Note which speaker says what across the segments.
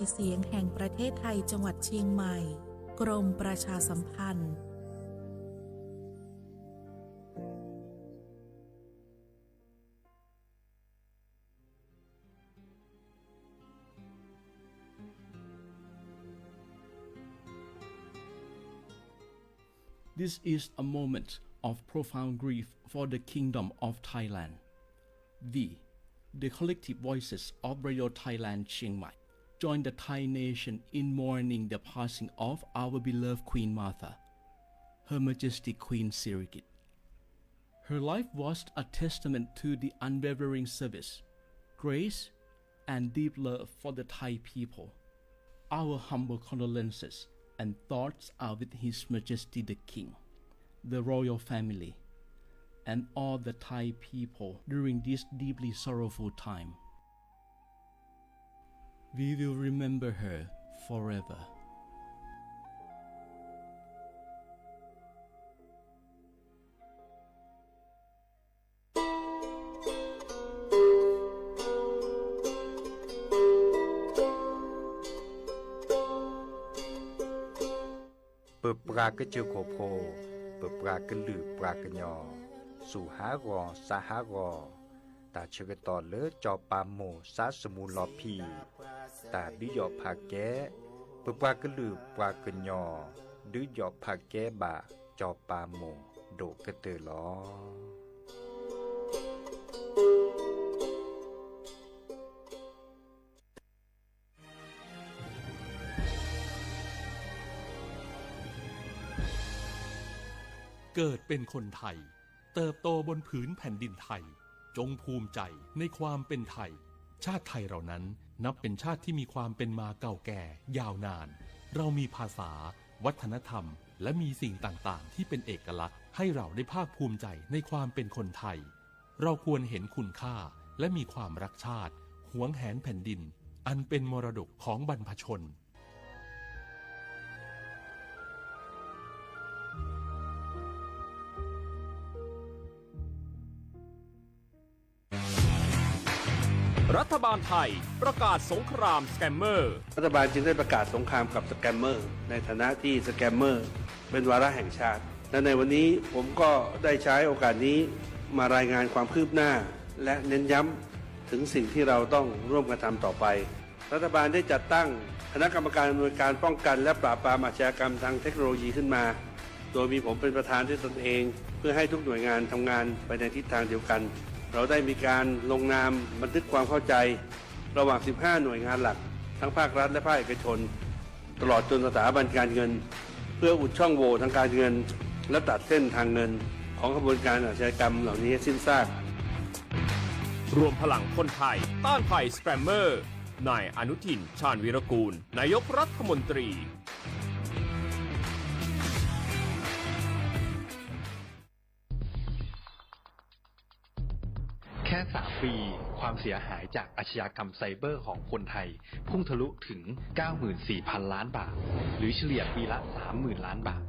Speaker 1: เสียงแห่งประเทศไทยจังหวัดเชียงใหม่กรมประชาสัมพันธ์
Speaker 2: This is a moment of profound grief for the Kingdom of Thailand. The collective voices of Radio Thailand Chiang Mai join the Thai nation in mourning the passing of our beloved Queen Martha, Her Majesty Queen Sirikit. Her life was a testament to the unwavering service, grace, and deep love for the Thai people. Our humble condolences and thoughts are with His Majesty the King, the royal family, and all the Thai people during this deeply sorrowful time. We will remember her forever.
Speaker 3: Pra cái chiều cổ phô, pra cái lử pra cái nhỏ, su há gò sa há gò, ta chơi cái tò lỡ cho pa mồ sa smu lò phi, ta đứa dọ pha ké, pra cái lử pra cái nhỏ, đứa dọ pha ké bà cho pa mồ đổ cái từ lò.
Speaker 4: เกิดเป็นคนไทยเติบโตบนผืนแผ่นดินไทยจงภูมิใจในความเป็นไทยชาติไทยเรานั้นนับเป็นชาติที่มีความเป็นมาเก่าแก่ยาวนานเรามีภาษาวัฒนธรรมและมีสิ่งต่างๆที่เป็นเอกลักษณ์ให้เราได้ภาคภูมิใจในความเป็นคนไทยเราควรเห็นคุณค่าและมีความรักชาติหวงแหนแผ่นดินอันเป็นมรดกของบรรพชน
Speaker 5: รัฐบาลไทยประกาศสงครามสแกมเมอร์
Speaker 6: รัฐบาลจึงได้ประกาศสงครามกับสแกมเมอร์ในฐานะที่สแกมเมอร์เป็นวาระแห่งชาติและในวันนี้ผมก็ได้ใช้โอกาสนี้มารายงานความคืบหน้าและเน้นย้ำถึงสิ่งที่เราต้องร่วมกันทำต่อไปรัฐบาลได้จัดตั้งคณะกรรมการอำนวยการป้องกันและปราบปรามอาชญากรรมทางเทคโนโลยีขึ้นมาโดยมีผมเป็นประธานด้วยตนเองเพื่อให้ทุกหน่วยงานทำงานไปในทิศทางเดียวกันเราได้มีการลงนามบันทึกความเข้าใจระหว่าง 15 หน่วยงานหลักทั้งภาครัฐและภาคเอกชนตลอดจนสถาบันการเงินเพื่ออุดช่องโหว่ทางการเงินและตัดเส้นทางเงินของกระบวนการอาชญากรรมเหล่านี้ให้สิ้นซาก
Speaker 5: รวมพลังคนไทยต้านภัยสแกมเมอร์นายอนุทินชาญวีรกูลนายกรัฐมนตรี
Speaker 7: แค่ 3 ปีความเสียหายจากอาชญากรรมไซเบอร์ของคนไทยพุ่งทะลุถึง 94,000 ล้านบาทหรือเฉลี่ยปีละ 30,000 ล้านบาท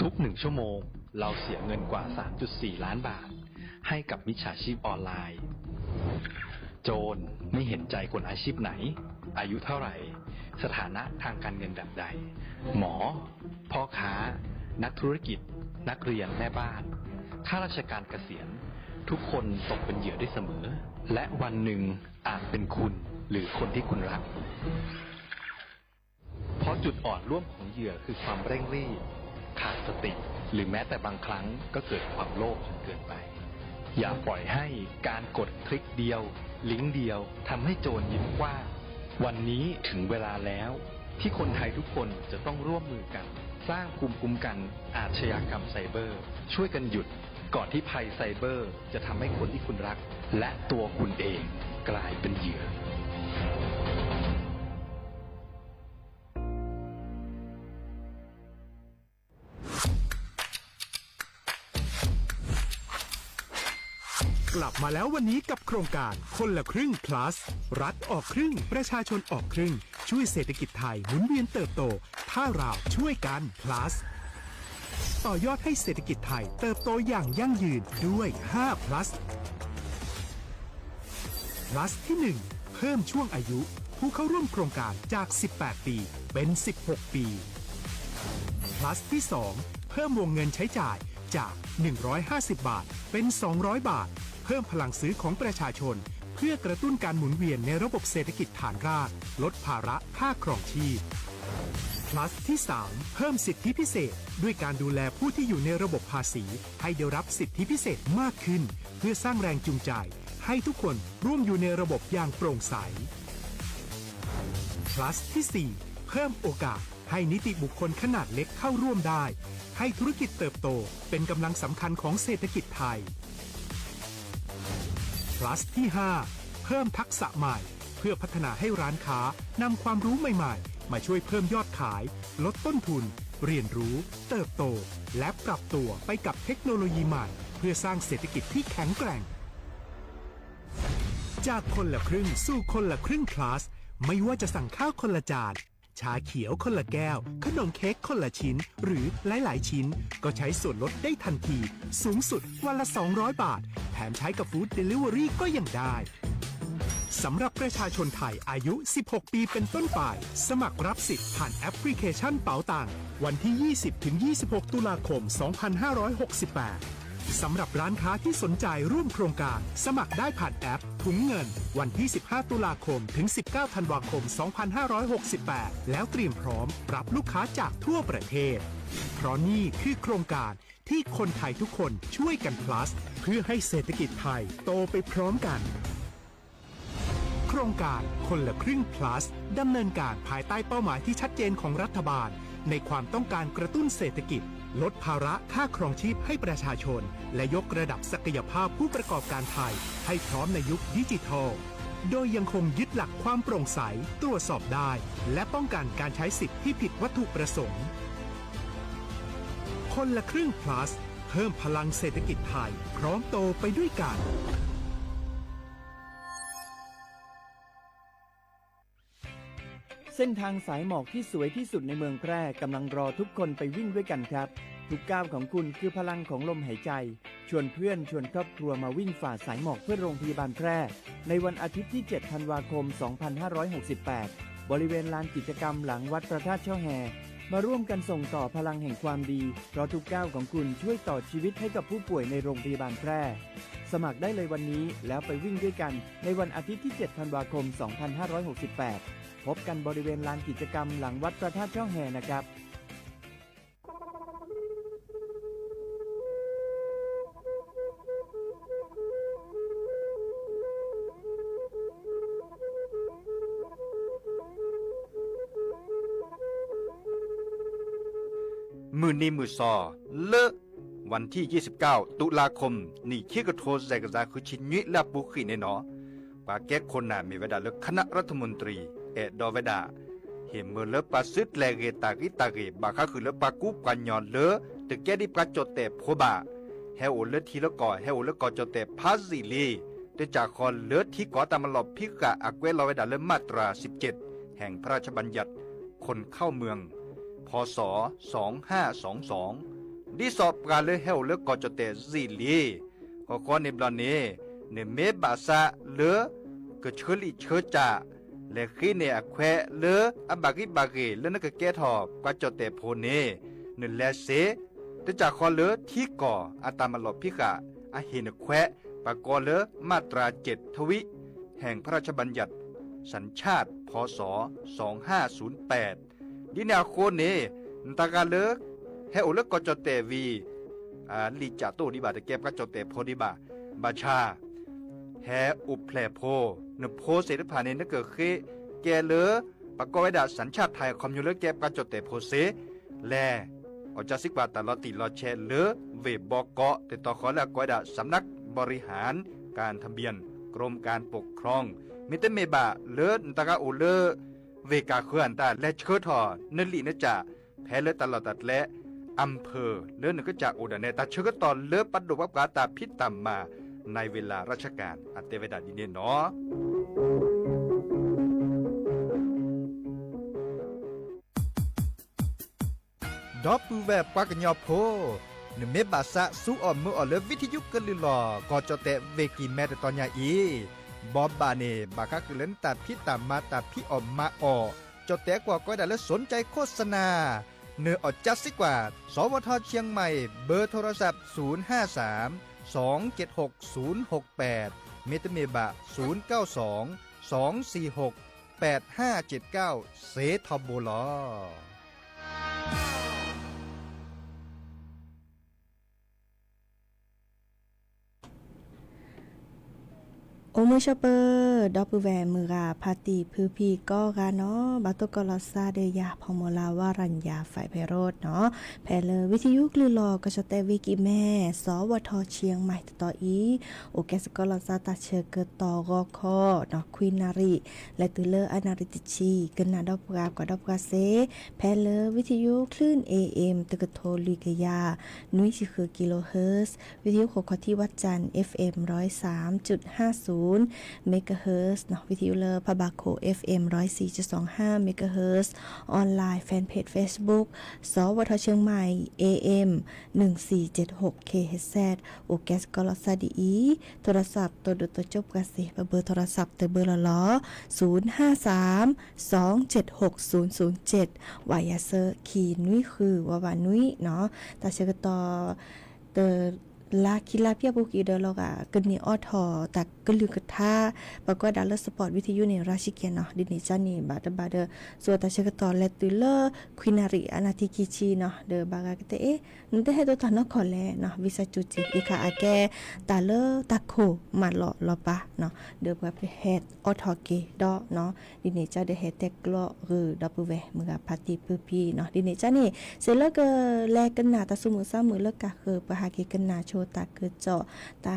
Speaker 7: ทุก1ชั่วโมงเราเสียเงินกว่า 3.4 ล้านบาทให้กับมิจฉาชีพออนไลน์โจรไม่เห็นใจคนอาชีพไหนอายุเท่าไหร่สถานะทางการเงินแบบใดหมอพ่อค้านักธุรกิจนักเรียนแม่บ้านข้าราชการเกษียณทุกคนตกเป็นเหยื่อได้เสมอและวันหนึ่งอาจเป็นคุณหรือคนที่คุณรักเพราะจุดอ่อนร่วมของเหยื่อคือความเร่งรีบขาดสติหรือแม้แต่บางครั้งก็เกิดความโลภจนเกินไปอย่าปล่อยให้การกดคลิกเดียวลิงก์เดียวทำให้โจรยิ้มกว้างวันนี้ถึงเวลาแล้วที่คนไทยทุกคนจะต้องร่วมมือกันสร้างภูมิคุ้มกันอาชญากรรมไซเบอร์ช่วยกันหยุดก่อนที่ภัยไซเบอร์จะทำให้คนที่คุณรักและตัวคุณเองกลายเป็นเหยื่
Speaker 8: อกลับมาแล้ววันนี้กับโครงการคนละครึ่ง plus รัฐออกครึ่งประชาชนออกครึ่งช่วยเศรษฐกิจไทยหมุนเวียนเติบโตถ้าเราช่วยกัน plus ต่อยอดให้เศรษฐกิจไทยเติบโตอย่างยั่งยืนด้วย5 plus plus ที่ 1 พิ่มช่วงอายุผู้เข้าร่วมโครงการจาก 18 ปีเป็น 16 ปี plus ที่ 2 เพิ่มวงเงินใช้จ่ายจาก 150 บาทเป็น 200 บาทเพิ่มพลังซื้อของประชาชนเพื่อกระตุ้นการหมุนเวียนในระบบเศรษฐกิจฐานรากลดภาระค่าครองชีพ plus ที่ 3 เพิ่มสิทธิพิเศษด้วยการดูแลผู้ที่อยู่ในระบบภาษีให้ได้รับสิทธิพิเศษมากขึ้นเพื่อสร้างแรงจูงใจให้ทุกคนร่วมอยู่ในระบบอย่างโปร่งใส plus ที่ 4 เพิ่มโอกาสให้นิติบุคคลขนาดเล็กเข้าร่วมได้ให้ธุรกิจเติบโตเป็นกำลังสำคัญของเศรษฐกิจไทย plus ที่ 5 เพิ่มทักษะใหม่เพื่อพัฒนาให้ร้านค้านำความรู้ใหม่ๆมาช่วยเพิ่มยอดขายลดต้นทุนเรียนรู้เติบโตและปรับตัวไปกับเทคโนโลยีใหม่เพื่อสร้างเศรษฐกิจที่แข็งแกร่งจากคนละครึ่งสู่คนละครึ่ง plus ไม่ว่าจะสั่งข้าวคนละจานชาเขียวคนละแก้วขนมเค้กคนละชิ้นหรือหลายๆชิ้นก็ใช้ส่วนลดได้ทันทีสูงสุดวันละ200 บาทแถมใช้กับฟู้ดเดลิเวอรี่ก็ยังได้สำหรับประชาชนไทยอายุ 16 ปีเป็นต้นไปสมัครรับสิทธิ์ผ่านแอปพลิเคชันเป๋าตังค์วันที่ 20-26 ตุลาคม 2568 สำหรับร้านค้าที่สนใจร่วมโครงการสมัครได้ผ่านแอปถุงเงินวันที่ 15 ตุลาคมถึง 19 ธันวาคม 2568 แล้วเตรียมพร้อมรับลูกค้าจากทั่วประเทศเพราะนี่คือโครงการที่คนไทยทุกคนช่วยกัน plus เพื่อให้เศรษฐกิจไทยโตไปพร้อมกันโครงการคนละครึ่ง plus ดำเนินการภายใต้เป้าหมายที่ชัดเจนของรัฐบาลในความต้องการกระตุ้นเศรษฐกิจลดภาระค่าครองชีพให้ประชาชนและยกระดับศักยภาพผู้ประกอบการไทยให้พร้อมในยุคดิจิทัลโดยยังคงยึดหลักความโปร่งใสตรวจสอบได้และป้องกันการใช้สิทธิ์ที่ผิดวัตถุประสงค์คนละครึ่ง plus เพิ่มพลังเศรษฐกิจไทยพร้อมโตไปด้วยกัน
Speaker 9: เส้นทางสายหมอกที่สวยที่สุดในเมืองแพร่กำลังรอทุกคนไปวิ่งด้วยกันครับทุกก้าวของคุณคือพลังของลมหายใจชวนเพื่อนชวนครอบครัวมาวิ่งฝ่าสายหมอกเพื่อโรงพยาบาลแพร่ในวันอาทิตย์ที่ 7 ธันวาคม 2568 บริเวณลานกิจกรรมหลังวัดพระธาตุช่อแฮมาร่วมกันส่งต่อพลังแห่งความดีเพราะทุกก้าวของคุณช่วยต่อชีวิตให้กับผู้ป่วยในโรงพยาบาลแพร่สมัครได้เลยวันนี้แล้วไปวิ่งด้วยกันในวันอาทิตย์ที่ 7 ธันวาคม 2568พบกันบริเวณลานกิจกรรมหลังวัดพระธาตุช่อแฮนะครับ
Speaker 3: มือนี้มือซอเลอะวันที่ 29 ตุลาคมนี่คิกโทรแจกจาคือชินยิและบุขีในหนอปาแก้คนน่ะมีเวลาเลือกคณะรัฐมนตรีดอเวดาเห็นเมื่อเลือกปาซึดแลเกตากิตาเกบาคาคือเลือกปากุกันยอนเลอตึกแกดิปกาจดแต่โพบาเฮโอเลือทีละก่อเฮโอเลือกก่อจดแต่พาซิลีแต่จากคอนเลือที่ก่อตามมาหลบพิกะอักเวลอเวดาเลือมาตรา 17 แห่งพระราชบัญญัติคนเข้าเมืองพ.ศ. 2522ดิสอบการเลยเฮโอเลือกก่อจดแต่ซิลีก็ข้อในบลาเนเนเมบาซาเลือกเชลิเชจ่าและขี้เนอแควเลออบากิบาเกเลนักแก่ทอบกว่าจดแต่โพเนนึแลเสแต่จากคอเลอที่ก่ออาตามลบพิกะอาเฮนแควปากอเลอมาตรา7ทวิแห่งพระราชบัญญัติสัญชาติพ.ศ. 2508ดินาโคเนตากาเลอเฮโอเลกอจดแต่วีลิจาโตดิบาตะแกบกะจดแต่โพดิบาบาชาแฮอุเพลโพนโพเสดผ่านในนักเกิดเคแกเลอประกอบไว้ดาสัญชาติไทยคอมยูเลอร์แกบกระจดแต่โพเสแลอจาสิกว่าตลอดติลอแชเลอเวบอกเกาะติดต่อขอและกวยดาสำนักบริหารการทะเบียนกรมการปกครองมิเตเมบาเลอตากาโอเลอเวกาเคลื่อนตาและเชิดทอนลีนจ่าแพ้เลอตลอดตัดและอำเภอเลอนึกจ่าอุดาเนตาเชิดตอนเลอปัดดุบับกาตาพิษตามมาในเวลาราชการอัตเตเวดาดินเนเนาะดอปูแบบปากญอโพนเมบาซะสู้ออมมือออเลวิทยุกันลิลอก็จะแต่เวกีแม่ตอนยาอี บอบบาเนบาคักเล่นตัดพี่ตามมาตัดพี่ออมมาออจดแต่กว่าก็ได้แล้วสนใจโฆษณาเนื้ออดจัดสิกว่าสวทเชียงใหม่เบอร์โทรศัพท์053 276 068เมตเมบะ092 246 8579เสทบลอ
Speaker 10: โอเมชเปอร์ดอปแวมือกาพาติพือพีก็กาเนาะบาตุกลอซาเดยาพอมลาวารัญญาฝ่ายไพโรจน์เนาะแพเลวิทยุกลือลอกระชแตวิกิแม่สวทเชียงใหม่ต่ออีโอแกสกลอซาตาเชเกตอกอคอเนาะควีนารีและตุเลออนาริติชีกันนาดอกกากับดอกกาเซแพเลวิทยุคลื่น AM ตะกะโทลิกยานุ้ยคือกิโลเฮิรตซ์วิทยุขอที่วัดจันทร์ FM 103.50เมกะเฮิรตซ์เนาะวิทยุเลอพะบาโค FM 104.25เมกะเฮิรตซ์ออนไลน์แฟนเพจ Facebook สวทเชียงใหม่ AM 1476 KHZ โอแกสกอลซาดีอีโทรศัพท์ตัวดุตัวจบกะสิเบอร์โทรศัพท์เบอร์ละล้อ053 276 007วายาเซอร์คีนุ้ยคือวานุ้ยเนาะตาเชกตอเตลาคิลาเปียบุกีเดอลกะกึนีออทอตักกลือกะทาปะก็ดัลเลอร์สปอร์ตวิทยุในราชิเกียเนาะดินิจานี่บาดส่วนตาเชกตอเลตุเลอร์ควินาริอนาติกิชีเนาะเดบากะกะเตนันเตให้ตัวตานอคอแลเนาะวิซาจุจิอีคาอาแกตาเลอร์ตาโคมาลอปะเนาะเดบะเฮดออทอเกดอเนาะดินิจาเดเฮเตกลอรือดับเวมือกะพาติปืพีเนาะดินิจานี่เซเลกแลกันนาตาซุมือซามือเลกะคือปะหาเกกันนาโชตาคือเจาะตา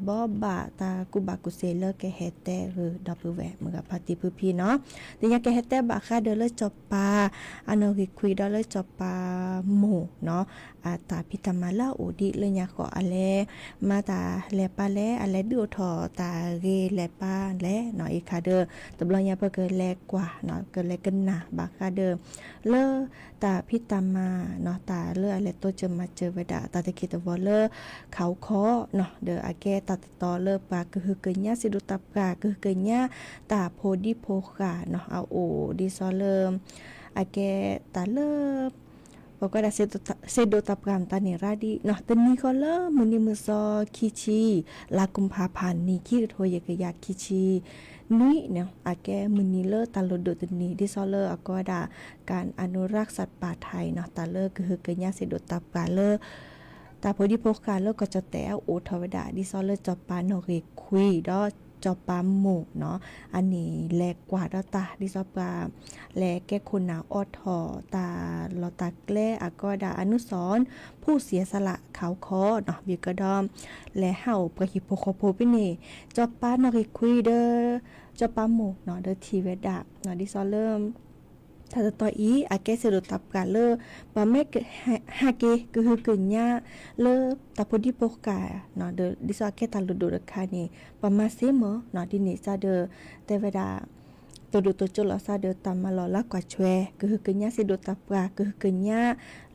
Speaker 10: บอบะตากุบากุเซเลแกเฮเตหรือดับเวมือกับพาติพืพีเนาะดิยาแกเฮเตบะค่ะเดลจบปาอันโนกิคุยดอลจบปาหมู่เนาะอาตาพิตามาลาอุดิเลยยาขออะเลมาตาแลปาแลอะเลดูทอตาเรแลปาแลเนาะอีคาเดตบลยาเปเกแลกว่าเนาะเกแลกันนาบะค่ะเดเลตาพิตามาเนาะตาเลอะเลโตเจมาเจอเวดาตาตะกิตวอเลเขาคอเนาะเดออาแกตัดต่อเลปาคือเกญญาสิดุตับกาคือเกญญาตาโพดิโพกาเนาะเอาโอดิซอเลอาแกตาเลบอกว่าเซโดตับกามตาเนราดีเนาะตอนนี้ก็เริ่มมือนี้มือซอคิชีลากุมภาพันธ์นี้ขี้โทยกยาคิชีนุ้ยเนี่ยอาแกมือนี้เลอตาโลโดตนนี้ดิซอเลอร์ก็ดาการอนุรักษ์สัตว์ป่าไทยเนาะตาเลอคือเกญญาเซโดตับกาเลตาพอดีพกการแล้วก็จะแตวโอทวดาดิซอเลอร์จอปานอเรคุยดอจอปาหมู่เนาะอันนี้แลกกว่าดอตาดิซอปาแลแก้คนหนาออทอตาลอตาแกล้อากอดาอนุสรผู้เสียสละเขาคอเนาะวิกระดอมและเฮาประหิโพโคโพปิเนจอปานอเรคุยเดอจอปาหมู่เนาะเดอทีเวดาเนาะดิซอเริ่มถ้าต่ออีอาแกเสรุตับกาเลปะแม่ฮาเกคือเกินญาเลตาพอดีปกกาเนาะเดดิซอแกตาลุดคานี่ปะมาเซมเนาะดินี่ซาเดแต่เวลาตัวดูตัวจุลซาเดตามมาลอละกว่าแชคือเกินญาสิโดตับกาคือเกินญา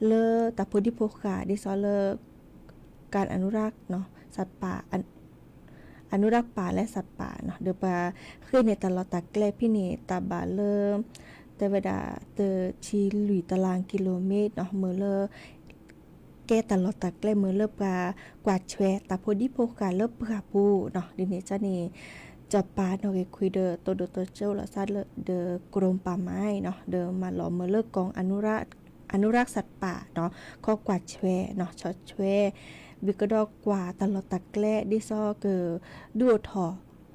Speaker 10: เลตาพอดีปกกาดิซอเลการอนุรักษ์เนาะสัตว์ป่าอนุรักษ์ป่าและสัตว์ป่าเนาะเดปาคือในตลอดตะแกลพี่นี่ตาบาเลแต่เวลาเตอชีหลุยตารางกิโลเมตรเนาะเมื่อเลแกตลอดตะแกลเมื่อเลปากวาดแชตาพอดีโพกาเลปราปูเนาะดิเนจานี่จับปาเนาะคุยเดอตัวเจ้าละซาเดอกรมป่าไม้เนาะเดอมาหลอมเมื่อเลกองอนุรักษ์สัตว์ป่าเนาะข้อกวาดแชเนาะช็อตแชวิกดอกกว่าตลอดตะแกลดิซอเกอดูทอ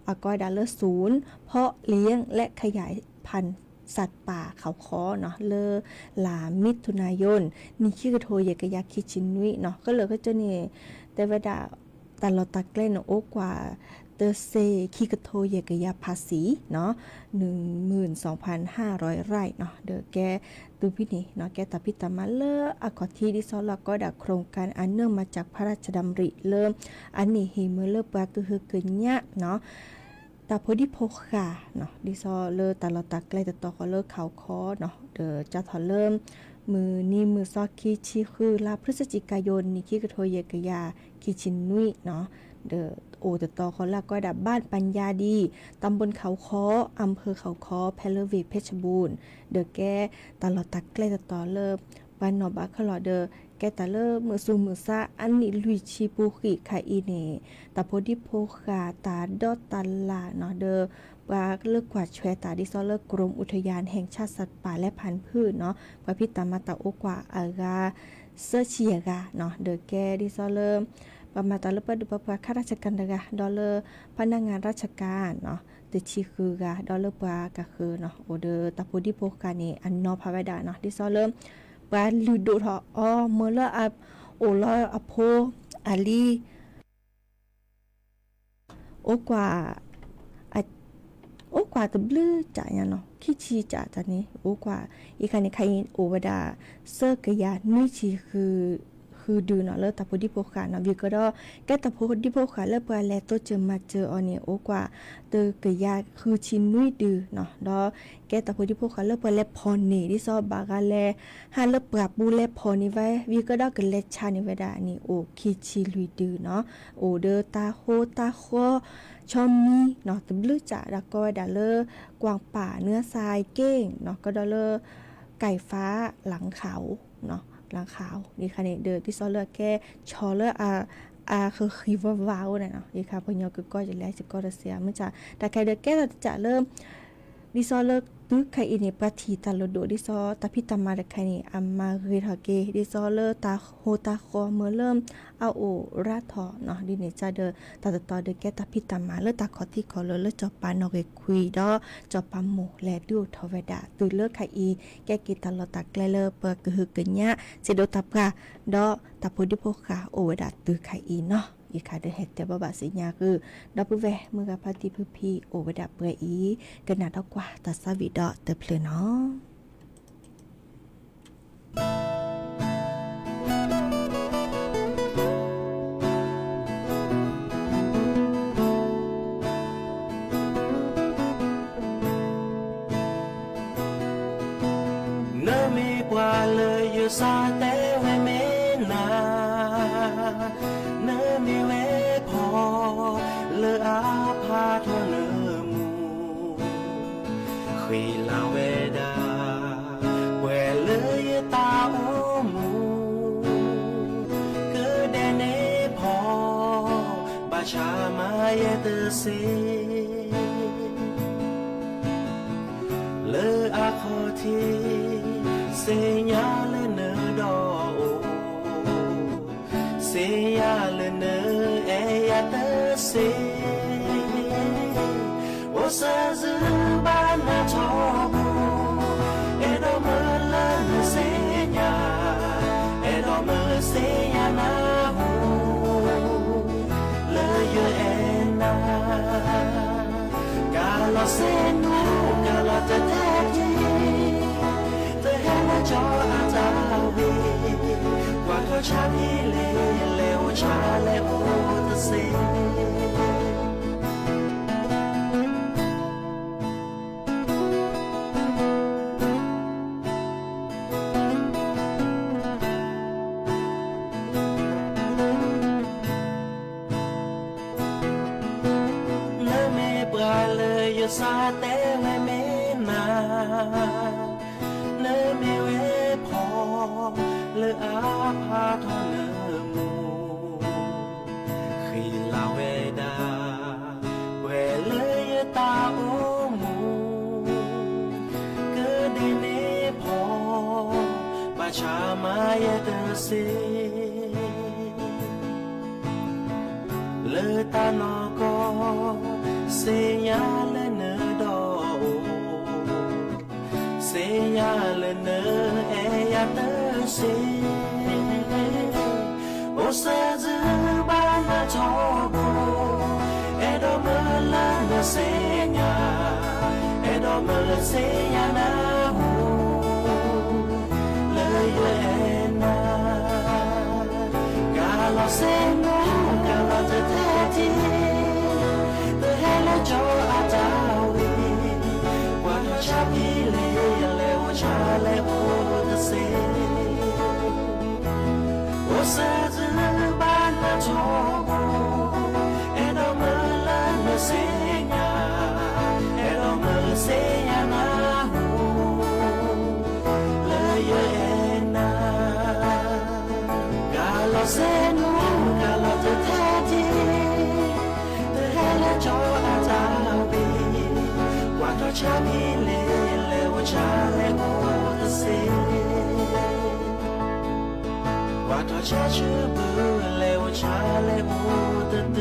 Speaker 10: อากอยดาเลศูนย์เพาะเลี้ยงและขยายพันธุ์สัตว์ป่าเขาคอเนาะเลอหลามิถุนายนนี่ชื่อโทยกยาคิชินวิเนาะก็เลยก็จะนี่แต่เวลาตลอดตะเกลนโอกว่าเตเซคิกโทยกยาภาษีเนาะ 12,500 ไร่เนาะเดอแกตูพินี่เนาะแกตาพิตามาเลออากอทีดิซอลก็ดักโครงการอันเนื่องมาจากพระราชดำริเริ่มอันนี้ฮีเมเลปาคือเกินยะเนาะตาพอดีโพกาเนาะดิซอเลอตาลอตาใกล้ตะตอก็เลอเขาคอเนาะเดอจะทอเริ่มมือนี่มือซอคิชิคือลาพฤศจิกายนนี่คิกโทเยกยาคิชินนุยเนาะเดอ โอตตอเขาละก็ดับบ้านปัญญาดีตำบลเขาค้ออำเภอเขาค้อแพลเวเพชรบูรณ์เดอแกตลอดตักใกล้ตตอเลิบปานนอบาคลอเดอแกตะเลิบมือซูมือซาอันนี้ลุยชีปูขิคาอีเนตะโพดิโพคาตาดอตัลลาเนาะเดอปาเลิกกว่าแชตาดิซอเลอร์กรมอุทยานแห่งชาติสัตว์ป่าและพันธุ์พืชเนาะพระพิตามาตาโอกว่าอากาเซเชียกาเนาะเดอแกดิซอเลอร์ปามาตาลปะดุปะข้าราชการดะดอลเลอร์พนักงานราชการเนาะเดชีคือกาดอลเลอร์ปากะคือเนาะโอเดอตะโพดิโพคานี่อันนอพาเวดาเนาะดิซอเลอร์ปาลูโดทอเมลอับโอลออโพอาลีโอกว่าตะบลือจ่ายเนาะคิชีจ่าจันนี้โอกว่าอีคันนี้ใครโอวดาเซกยานุชีคือดูเนาะเลตะโพดิโพคาเนาะวิก็ดอแกตะโพดิโพคาเลปาแลโตเจอมาเจออนี่โอกว่าเตกยาคือชินนุยดูเนาะดอแกตะโพดิโพคาเลปาแลพอนี่ดิซอบากาแลหาเลปราบูแลพอนี่ไว้วิก็ดอกเลชานี่ไว้ดานี่โอคิชิลุยดูเนาะโอเดตาโฮตาโคชอมมีเนาะตะบลือจ่าแล้วก็ดาเลกวางป่าเนื้อทรายเก้งเนาะก็ดาเลไก่ฟ้าหลังเขาเนาะหลังขาวนี่ค่ะเนี่ยเดินที่ซอเลอร์แก่ชอเลอร์คือคีวาวาวเนี่ยเนาะนี่ค่ะพญอก็จะแล้วจะก็จะเสียมันจะแต่ใครเดินแก่จะเริ่มดิซอเลอร์ตึกใครอินเนี่ยปฏิตาโลโดดิซอตาพิตามาใครเนี่ยอามาเรทาเกดิซอเลอร์ตาโฮตาคอเมื่อเริ่มเอาโอราทอเนาะดิเนี่ยจะเดินตาต่อเดินแก่ตาพิตามาเลอตาคอที่คอเลอจอปานอเกคุยดอจอปาโมแลดูทอเวดาตุเลอร์ใครอีแก่กิตาลอตักแกเลอเปกึกึญะเจโดตาปราดอตาโพดิโพคาโอเวดาตุใครอีเนาะอีค่ะเดเฮ็ดแต่บ่บาสิญาคือดับแวมือกับพาติพุพีโอเวดาเปอีกันนาดอกว่าตัสวิดอเตเพลเนาะ
Speaker 11: เนมีปว่าเลยอยู่ซาเตเวเมนาเนมีเวพอเลออาพาทอเนมูขีลาเวดาเวเลยตาโอมูคือเดเนพอบาชามาเยเตเซเลออาคอทีเสียle nơ đỏ sia le nơ e ya tơ se o sa zư ba na cho bu e do mơ la nơ se nya e do mơ se ya na hu le yo e na ca lo se nu ca lo te te cho a ta vi qua to cha ni le o cha le o ta se le me bra le yo sa te le me na le me weพอเลออาพาทอเนมูขีลาเวดาเวเลยตาโอมูเกิดเนพอบาชามาเยเตเซเลอตานอกอเสียเลเนดอเสียle nơ e ya tơ se o sa zư ba na cho bu e do mơ la na se nya e do mơ se ya na hu le yo e na ca lo se no ca lo te te ti the hela cho a ta wi qua cha pi le cha le o the se o sa zư ba na cho e do 我查来我的心，我多查去不来我查来我的的。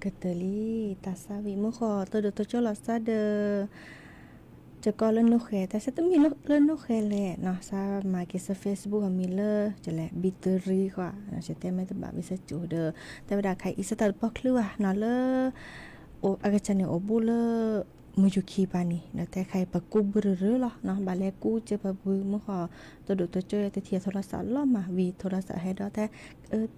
Speaker 10: กะเตลีตาซาวิมุขอตัวเดตัวโจลอซาเดจะก็เล่นโนเคแต่ฉันต้องมีเล่นโนเคแหละเนาะซามาเกสเฟซบุ๊กมีเลอจะแหละบิตเตอรี่กว่านะฉันแต่ไม่ต้องแบบวิสจูเดอแต่เวลาใครอิสตัดปอกหรือว่าเนาะเลอโออากาจันเนี่ยโอบูเลอมุยุคีปานี่เนาะแต่ใครปะกูบรือหรอเนาะบาเลกูเจปะบูมุขอตัวดูตัวโจแต่เทียโทรศัพท์ล้อมาวีโทรศัพท์ให้ดอแต่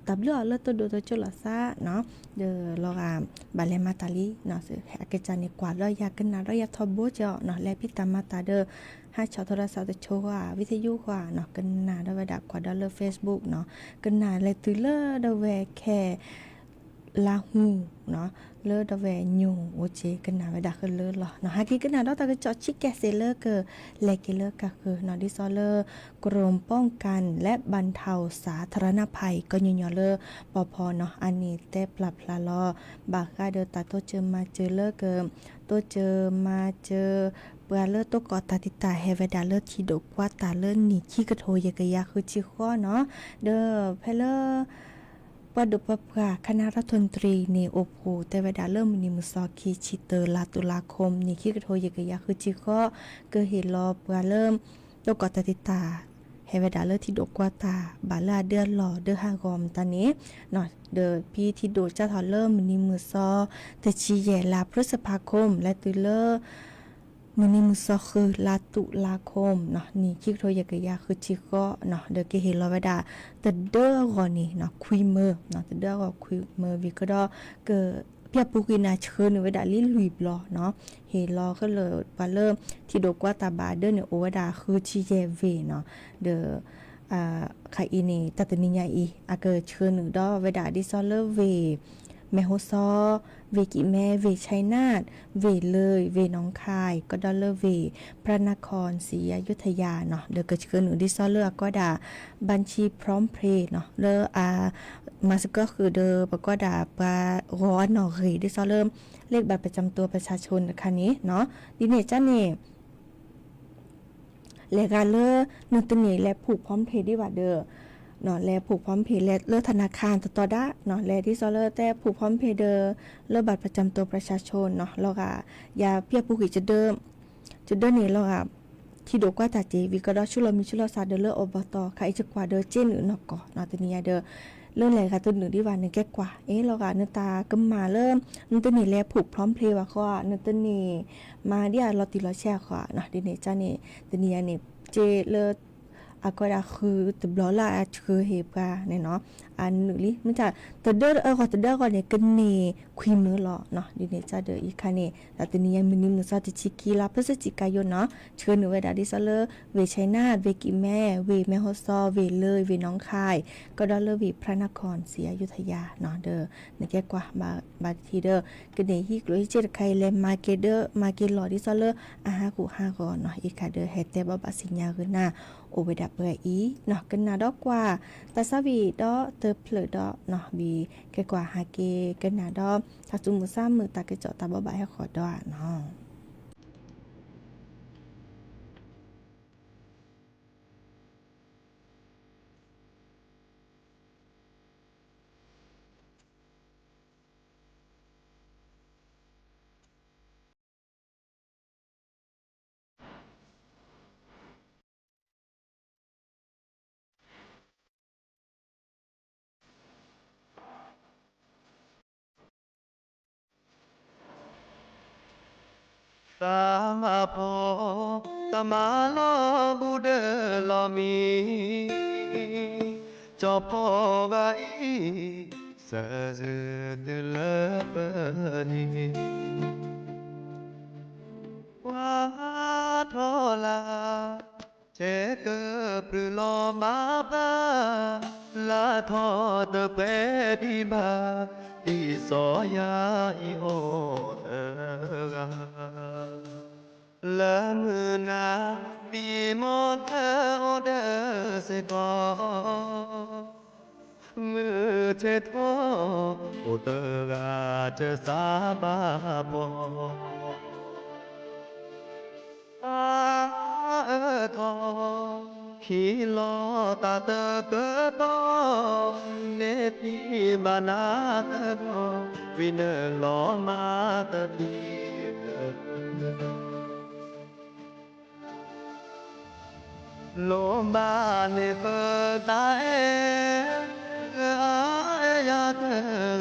Speaker 10: ตับเลือเลอตัวดูตัวโจละซาเนาะเดอลอกาบาเลมาตาลีเนาะสิอากาจันเนี่ยกว่าร้อยยากันนะร้อยยาทอโบเจาะเนาะแลพิตามาตาเดอให้ชาวโทรศัพท์จะโชว์ว่าวิทยุกว่าเนาะกันนาดาวดักกว่าดอลเลอร์ Facebook เนาะกันนาเลยตือเลอดาวแวแค่ลาหูเนาะเลอดาวแวญูโอเจกันนาเวดาคือเลอหรอเนาะหากิกันนาดอตาก็จอชิแกเซเลอร์เกอแลกเลอร์ก็คือเนาะดิซอเลอร์กรมป้องกันและบรรเทาสาธารณภัยก็ยอเลอร์ปพเนาะอันนี้แต่ปรับละลอบากาเดอตาโตเจอมาเจอเลอร์เกโตเจอมาเจอเปื่อเลอตัวกอตาติตาเฮเวดาเลอที่ดกว่าตาเลอนี่ขี้กระโทยกะยาคือจิข้อเนาะเด้อเพเลอปดุปปะคณะรัฐมนตรีเนโอโพแต่เวดาเริ่มนิมุซอคีชิเตอร์ลาตุลาคมนี่ขี้กระโทยกะยาคือจิข้อเกิดเหตุรอเปื่อเริ่มตัวกอตาติตาเฮเวดาเลอที่ดกว่าตาบาลาเดือนหล่อเดือหากอมตานี้เนาะเดอพี่ที่โดเจ้าทอเริ่มนิมุซอแต่ชีแยลาพฤษภาคมและตุเลอมื้อนี้มื้อซอคือลาตุลาคมเนาะนี่คิกโทยกะยาคือจิก็เนาะเดอเกเฮลอเวดาแต่เดอก็นี่เนาะคุยเมอเนาะแต่เดอก็คุยเมอวิก็ดอเกเปียปูกินาเชิญเวดาลิลุยบลอเนาะเฮลอก็เลยว่าเริ่มที่ดกว่าตาบาเดอเนี่ยโอเวดาคือชิเยเวเนาะเดอไคอีนี่ตัตนิญาอีอาเกเชิญดอเวดาดิซอเลเวแมโฮซอเวกิแม่เวชัยนาทเวเลยเวน้องคายก็ดอลเลอร์เวพระนครศรีอยุธยาเนาะเดอเกิดขึ้นดิซอเลอร์ก็ดาบัญชีพร้อมเพย์เนาะเลอมาสก็คือเดอปก็ดาปาร้อนเนาะเฮดิซอเลอร์เลขบัตรประจำตัวประชาชนคันนี้เนาะดิเนจ้าเนี่ยเลกาเลอร์นึกตนี่และผูกพร้อมเพย์ดีว่าเดอเนาะแลผูกพร้อมเพย์และเลือกธนาคารต่อได้เนาะแลที่ซอเลอร์แต่ผูกพร้อมเพย์เดอเลือกบัตรประจำตัวประชาชนเนาะแล้วก็ยาเปียผูกอีจะเดิมนี่แล้วก็ที่ดกว่าตาเจวิก็ดอชุลมีชุลซาเดเลออบตใครจะกว่าเดอเจนหรือนอกก่อเนาะตัวนี้เดอเรื่องอะไรค่ะตัวหนึ่งที่ว่านึงแก่กว่าแล้วก็นึกตากำมาเริ่มนึกตัวนี้แลผูกพร้อมเพย์ว่าก็นึกตัวนี้มาเดียลอติลอแชร์ค่ะเนาะดิเนจ้านี่ตัวนี้นี่เจเลอก็ได้คือตบล้อละคือเฮปะเนี่ยเนาะอันหนึ่งลิมันจะตเดอก็ตเดอก็เนี่ยกันเนคุยมือหรอเนาะดิเนจะเดออีกคันเนี่ยแต่ตัวนี้ยังมีมือซอติชิกีลาพฤศจิกายนเนาะเชิญหนูเวดาดิซอเลอร์เวชัยนาทเวกิแม่เวแม่ฮอซอเวเลยเวน้องคายก็ดอลเลอร์เวพระนครศรีอยุธยาเนาะเดอเนี่ยแก่กว่าบาทีเดอกันเนี่ยฮิกลุยเจดใครเลมาเกเดอมาเกลอดิซอเลอร์อาหากู5ก่อนเนาะอีกค่ะเดอเฮเตบบัสิญญาขึ้นหน้าโอเวดาเปอีเนาะกันนาดอกกว่าตาซาวีดอเตอเพลดอเนาะบีแกกว่าฮาเกกันนาดอถ้าจุมุซ่ามือตาเกจอตาบ่บายให้ขอดอเนาะ
Speaker 11: ตามาพอตามาลอบูเดลอมีจอพอกาอีเสะเดลเปนีว่าทอลาเจเกปรือลอมาบาลาทอเตเปดีบาดีสอยาอีโอละมือนาบีมอเธอโอเดเสกอมือเททอโอเตกาเจสาบาบอทอฮีลอตาเตเกตอเนตีบานาเตกอเว วินหลอมาตะดีโลมาเนเปตาเอยาเต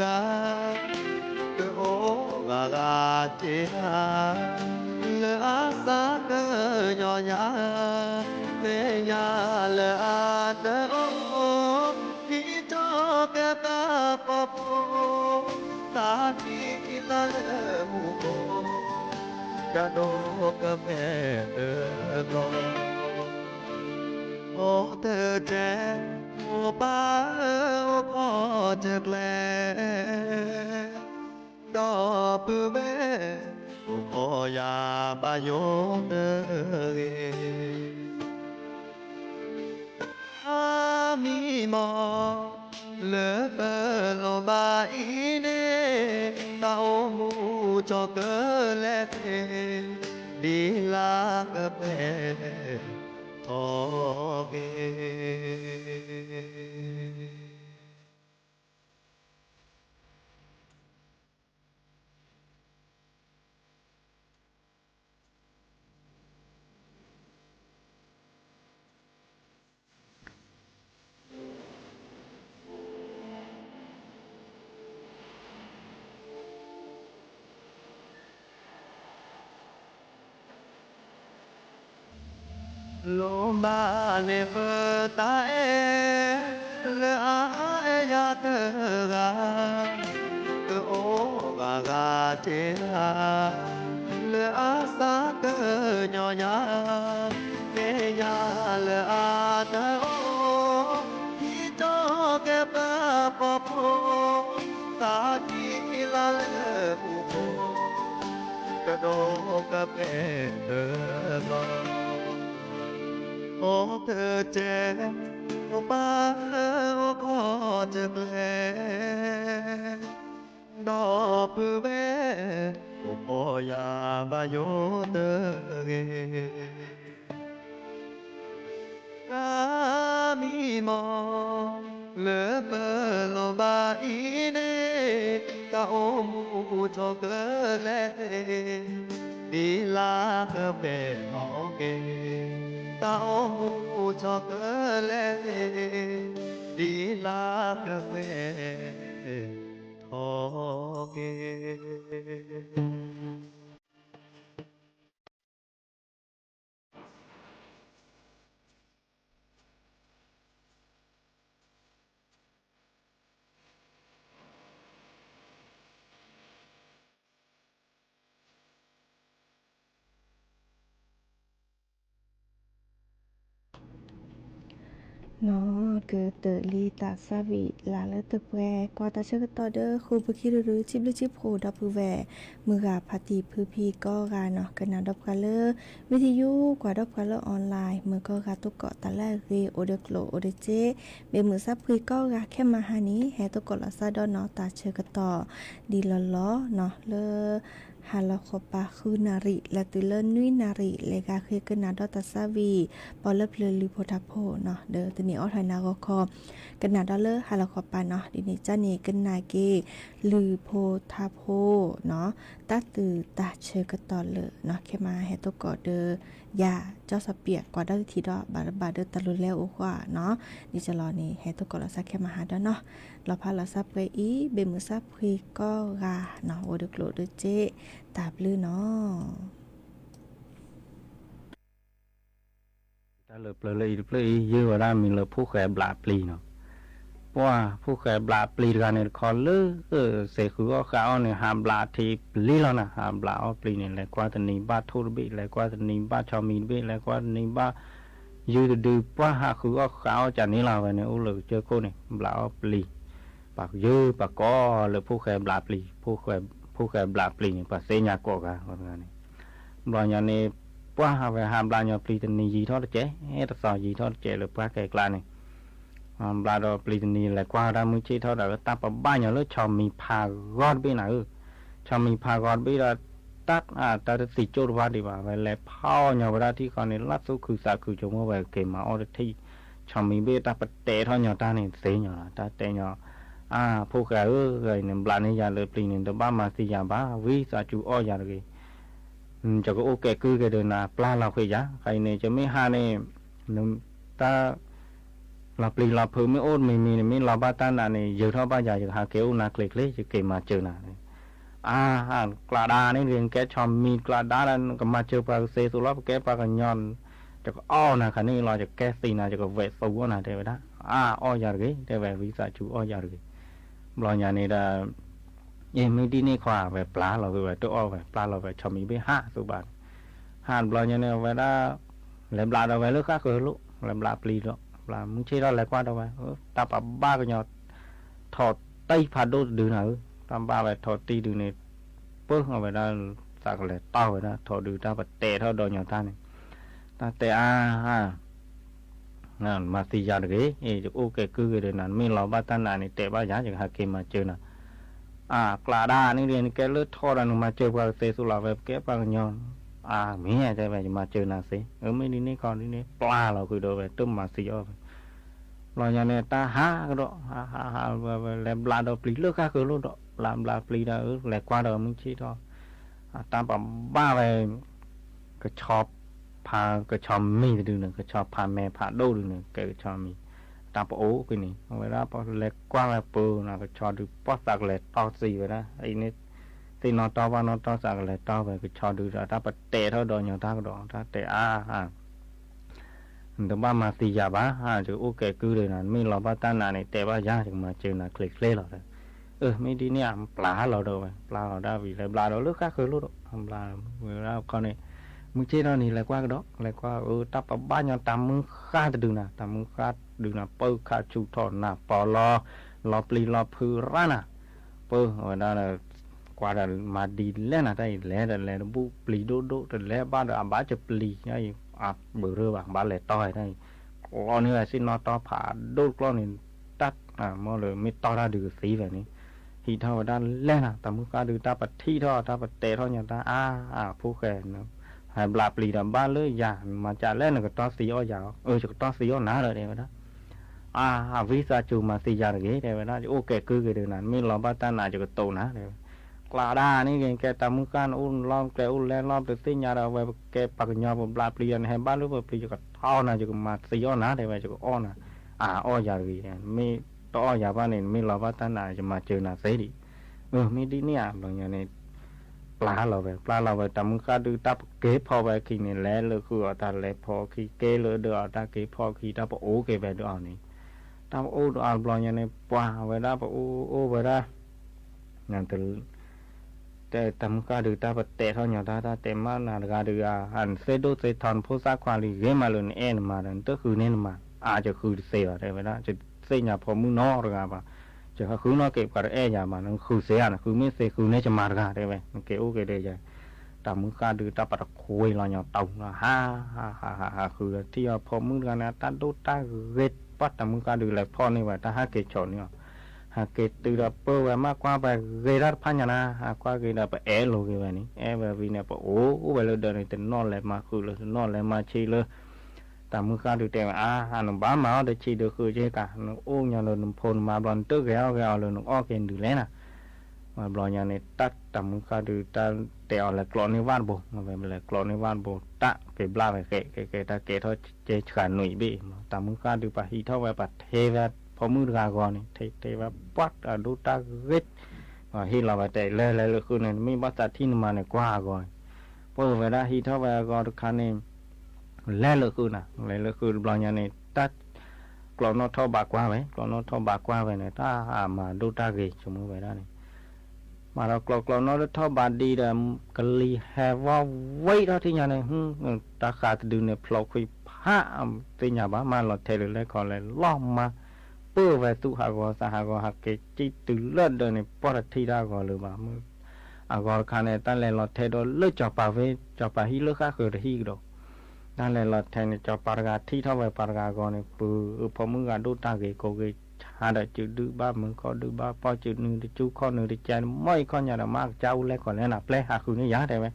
Speaker 11: กาโอกากาเจฮาเลอาสาเกยอยาเนยาเลอาเตโอที่จอกตาปอปตาที่ตามูกะโดกะแม่เอโลโอ้เธอแจโอ้ป้าโอ้พ่อจะแกลดอปือแม่โอ้พ่อยาบาโยเตออามีมอเลเปโลบาอีเนตาโอมูจอเกเลเตดีลากะเปโอเกโลมาเนเปตาเอเลอาเอยาเตกาโอกากาเจฮาเลอาสาเกยอยาเนยาเลอาเตโอที่จอเกปะปอโพตาดีลาเลมูโพกะโดกะเปเตกาโอ้เธอเจ็บโอ้ป้าโอ้ขอจะแกลดอปือแม่โอ้พ่อยาบาโยเตเกกามีมอเลเปโลบาอีเนกาโอมูจอเกเลดีลากะเปโอเกตาโอมูจอเกเลดีลากะเปโอเก
Speaker 10: เนาะคือเตอลีตาซาวิลาเลตแปรกว่าตาเชกตอเดอคูปคิรือจิบลิจิโพดับแวมือกาพาติพือพีก็กาเนาะกันนาดอบกาเลวิทยุกว่าดอบกาเลออนไลน์มือก็กาตุกเกาะตาแลเรโอเดโกลโอเดเจเบมือซับพือก็กาแค่มาหานี้แฮตุกเกาะลาซาดอเนาะตาเชกตอดีลลอเนาะเลฮาลาโคปาคือนาริและตุเลนุยนาริเลกาคือกันนาดอตาซาวีปอลเพลลิโพทาโพเนาะเดอตนีออทนาก็คอกันนาดอเลฮาลาโคปาเนาะดินี่จันนี่กันนาเกลือโพทาโพเนาะตัดตือตาเชกตอเลเนาะแค่มาเฮตกอเดอยาเจ้าสเปียกกว่าดอทีดอบาบาเดตะลุแล้วโอกว่าเนาะดิจะรอนี่เฮตกอลาซักแค่มาหาดอเนาะเราพาเราซับไปอีเบมือซับคุยก็กาเนาะโอเดโกลเดเจตาบลือเนาะ
Speaker 12: ta lợp lợp dưa ra mình lợp phúc khỏe bạ pli nó qua phúc khỏe bạ pli ra này khó lư sẽ cứ có khảo này hàm bạ thì pli lo nè hàm bạ pli này lại qua tận nín ba thu bị lại qua tận nín ba cho mình bị lại qua tận nín ba dư từ qua hạ cứ có khảo chả ní là vậy này ô lợp chơi cô này bạ pli bạc dư bạc có lợp phúc khỏe bạ pli phúc khỏe bạ pli này bạc xây nhà cổ cả con này rồi nhà này qua về hàm bla nhỏ pli tình gì thôi chế hết sò gì thôi chế được qua cái clan này bla đó pli tình lại qua ra mới chế thôi là ta bảo ba nhỏ lớp cho mình phá gót bên nào cho mình phá gót bên là tắt ta đã xịt chốt vào đi vào về lại phao nhỏ ra thì còn này lát số khử xả khử chống về kề mà ở thì cho mình biết ta bật tệ thôi nhỏ ta này xế nhỏ ta tệ nhỏ ผู้แก่ไงเนี่ยปลาเนี่ยยาเลยปลีเนี่ยตัวบ้ามาสิยาบ้าวิสาจูอ้อยาเลยจะก็โอเคคือกันเดินนาปลาเราเคยยะใครเนี่ยจะไม่หาเนี่ยนึงตาเราปลีเราเพิ่มไม่โอนไม่มีไม่เราบ้าตาหนาเนี่ยเยอะเท่าบ้าใหญ่จะหาเกลนาเกล็ดเล็กจะเกมาเจอหนาเนี่ยกระดานี่เรียนแกชอมมีกระดาแล้วก็มาเจอปลาเซสุรับแกปลากันย้อนจะก็อ้อนะคันนี้เราจะแก้สีนะจะก็เวทสูนะเดี๋ยวนะอ้อยาเลยเดี๋ยววิสาจูอ้อยาเลยรอยานี่ได้ยังไม่ดีนี่ขวาแบบปลาเราแบบตัวอ้อแบบปลาเราแบบชอมีไป5 สุบานรอยาเนี่ยเวลาแหลมปลาเราไปเลือกข้าเกลือแหลมปลาปลีเราปลามึงเชื่อเราแหลกว่าเราไปตาปลาบ้าก็ยอดถอดไตผ่าโดดดูหน่อยตามบ้าไปถอดตีดูเนี่ยเปิ้งเอาไปได้สักเลยเต้าไปได้ถอดดูตาปัดเตะเท่าโดนอย่างท่านนี่ตาเตะนั่นมาสิยาเด็กจะโอเคคือเดี๋ยวนั้นไม่เราบ้าท่านนี่เตะบ้าอย่างจะหาเกมมาเจอนะกลาดานี่เรียนแกเลือดทอดมาเจอปลาเซสุลาแบบแกปลาย้อนมีอะไรไปจะมาเจอนาสิไม่ดีนี่ก่อนนี่ปลาเราคือโดนไปตุ้มมาสิยอเราอย่างนี้ตาหาก็ดอกหาแล้วปลาเราปลีเลือกข้าคือรู้ดอกปลาปลีเราแหลกกว่าเรามึงชี้ดอกตามแบบบ้าไปก็ชอบพาก็ชอบมีดูหนึ่งก็ชอบพาแม่พาดูดูหนึ่งก็ชอบมีตามปะโอ้ก็นี่เวลาพอแหลกกว้างแล้วปูนะก็ชอบดูป๊อสักแหลกต่อสีไปนะไอ้นี่ที่นอนต่อว่านอนต่อสักแหลกต่อไปก็ชอบดูตาปะเตะเท่าดอนอย่างท่าก็ดอกท่าเตะแต่บ้ามาสิยาบ้าจะโอเคคือเลยนะไม่เราบ้าตาหนาเนี่ยแต่ว่ายากจะมาเจอนะเคล็ดเล่เราเลยไม่ดีเนี่ยปลาเราโดนปลาเราได้วีเลยปลาเราเลือกข้าเคยรู้ดอกปลาเวลาเขาเนี่ยมึงเชื่อเรานี่แหละกว่าก็ดอกแหละกว่าตับบ้านยังตามมึงข้าจะดูนะตามมึงข้าดูนะเปิดข้าชูถอนนะปอรอปลีรอพือร้านะเปิดวันนั้นกว่าจะมาดีแล้วนะได้แล้วบุปลีโดแต่แล้วบ้านเราบ้าจะปลีไงเบอร์เรือบ้านเลยต่อยได้กล้อนี่แหละสินอต่อผ่าโดดกล้อนี่ตัดมอเลยไม่ต่อได้ดูสีแบบนี้ที่เท่าด้านแรกนะแต่มึงก็ดูตาปัดที่ท่อตาปัดเตะท่ออย่างตาผู้แก่นะหายปลาปลีดำบ้านเลยอย่ามาจากแรกนะก็ต่อสีอ้อยาวจะต่อสีอ้อหนาเลยเดี๋ยวนะวิสาจูมาสียาเลยเดี๋ยวนะโอเคคือเดี๋ยวนั้นไม่รอบ้านตาหนาจะก็โตนะเดี๋ยวกลาดานี่แกตามมือการอุ้นล้อมแกอุ้นแลล้อมแต่สิ่งยาเราไว้แกปักยอปลาปลีนให้บ้านหรือว่าปลีจะก็เท่านะจะก็มาสีอ้อนะเดี๋ยวจะก็อ้อนะอ้อยาเลยไม่ต่ออ้อยาบ้านนี่ไม่รอบ้านตาหนาจะมาเจอหนาเสียดิไม่ดีเนี่ยบางอย่างนี้ปลาเราไปตามมือการดูตาเก็บพอไปขี้เนี่ยแหละเลยคือตาแหละพอขี้เกลือเดือดตาเก็บพอขี้ตาปะโอ้เก็บไปดูเอานี่ตาปะโอ้ดูเอาบางอย่างนี้ปลาไปได้ปะโอ้ไปได้งานแต่ตามการดูตาปะเตะเท่าอย่างตาเต็มมากนะการดูอันเซโดเซทอนผู้สร้างความรีเกมาเลยเอ็นมาดันก็คือเน้นมาจะคือเสียอะไรไปได้จะเสียอย่างพอมือนอหรือไงปะจะคือน้อเก็บกับอย่างมันคือเสียนะคือไม่เสียคือเนี่ยจะมาได้ไหมมันเกี่ยวกับเดี๋ยวตามมือการดูตาปะคุยเราอย่างเต่าฮ่าคือที่พอมือกันนะตาดูตาเวทปัดตามมือการดูแลพ่อนี่ว่าตาหาเกจชนเนี่ยหาเกตตือเปิดมากกว่าไปเกดัดพันยานะหากว่าเกดัดไปโลเกวันนี้แบบนี้เนี่ยปะโอ้ไปเลยเดินในแต่นอนเลยมาคือเลยนอนเลยมาชีเลยตามมือการดูแต่หนุ่มบ้ามาเดี๋ยวชีเดี๋ยวคือเจ้ากันโอ้ยเลยหนุ่มพลมาบอลตื้อแก้วเลยหนุ่มอ้อเกนดูแล้วนะมาบอลยาในตัดตามมือการดูตาแต่เอาเลยกลอนในบ้านโบมาแบบเลยกลอนในบ้านโบตะเก็บลาไปเกตาเกทอเจขันหนุ่ยบีตามมือการดูไปฮีเท่าไปปัดเทวดพอมือกากรนี่เทว่าปัดดูตาเวทฮีเราไปแต่เลยคือเนี่ยไม่บัตรที่นมาเนี่ยกว่าก่อนพอเวลาฮีเท่าไปก่อนคันนี้แล้วเลยคือนะเลยคือบอลยานี่ตัดกลอนนอท่อบากว่าไว้กลอนนอท่อบากว่าไว้เนี่ยถ้ามาดูตาเกยสมมติไว้ได้นี่มาเรากลอนนอท่อบาดีแต่กะลีแฮว่าไว้เราที่ยานี่ตาขาดดูเนี่ยพลอกคุยผ้าที่ยาบ้ามาเราเทเลยขอเลยล้อมมาเปื้อไปตุหากอสหากอหักเกจิตุเลิศเดินในปอดที่ได้ก่อนหรือว่ามือก่อนคันในตั้งแต่เราเทโดเลิศจอป่าเวจอป่าฮิเลิศข้าคือฮิกดอกนั่นแหละเราแทนจอปารกาที่เท่าไปปารกาก่อนเนี่ยปือพอมือการดูตาเกยโกเกยหาได้จุดดื้อบ้ามือก็ดื้อบ้าพอจุดหนึ่งได้จู้ข้อหนึ่งได้ใจไม่ข้อหยาดมากเจ้าแล้วก่อนแล้วนะแปลหาคือนี่ยาได้ไหม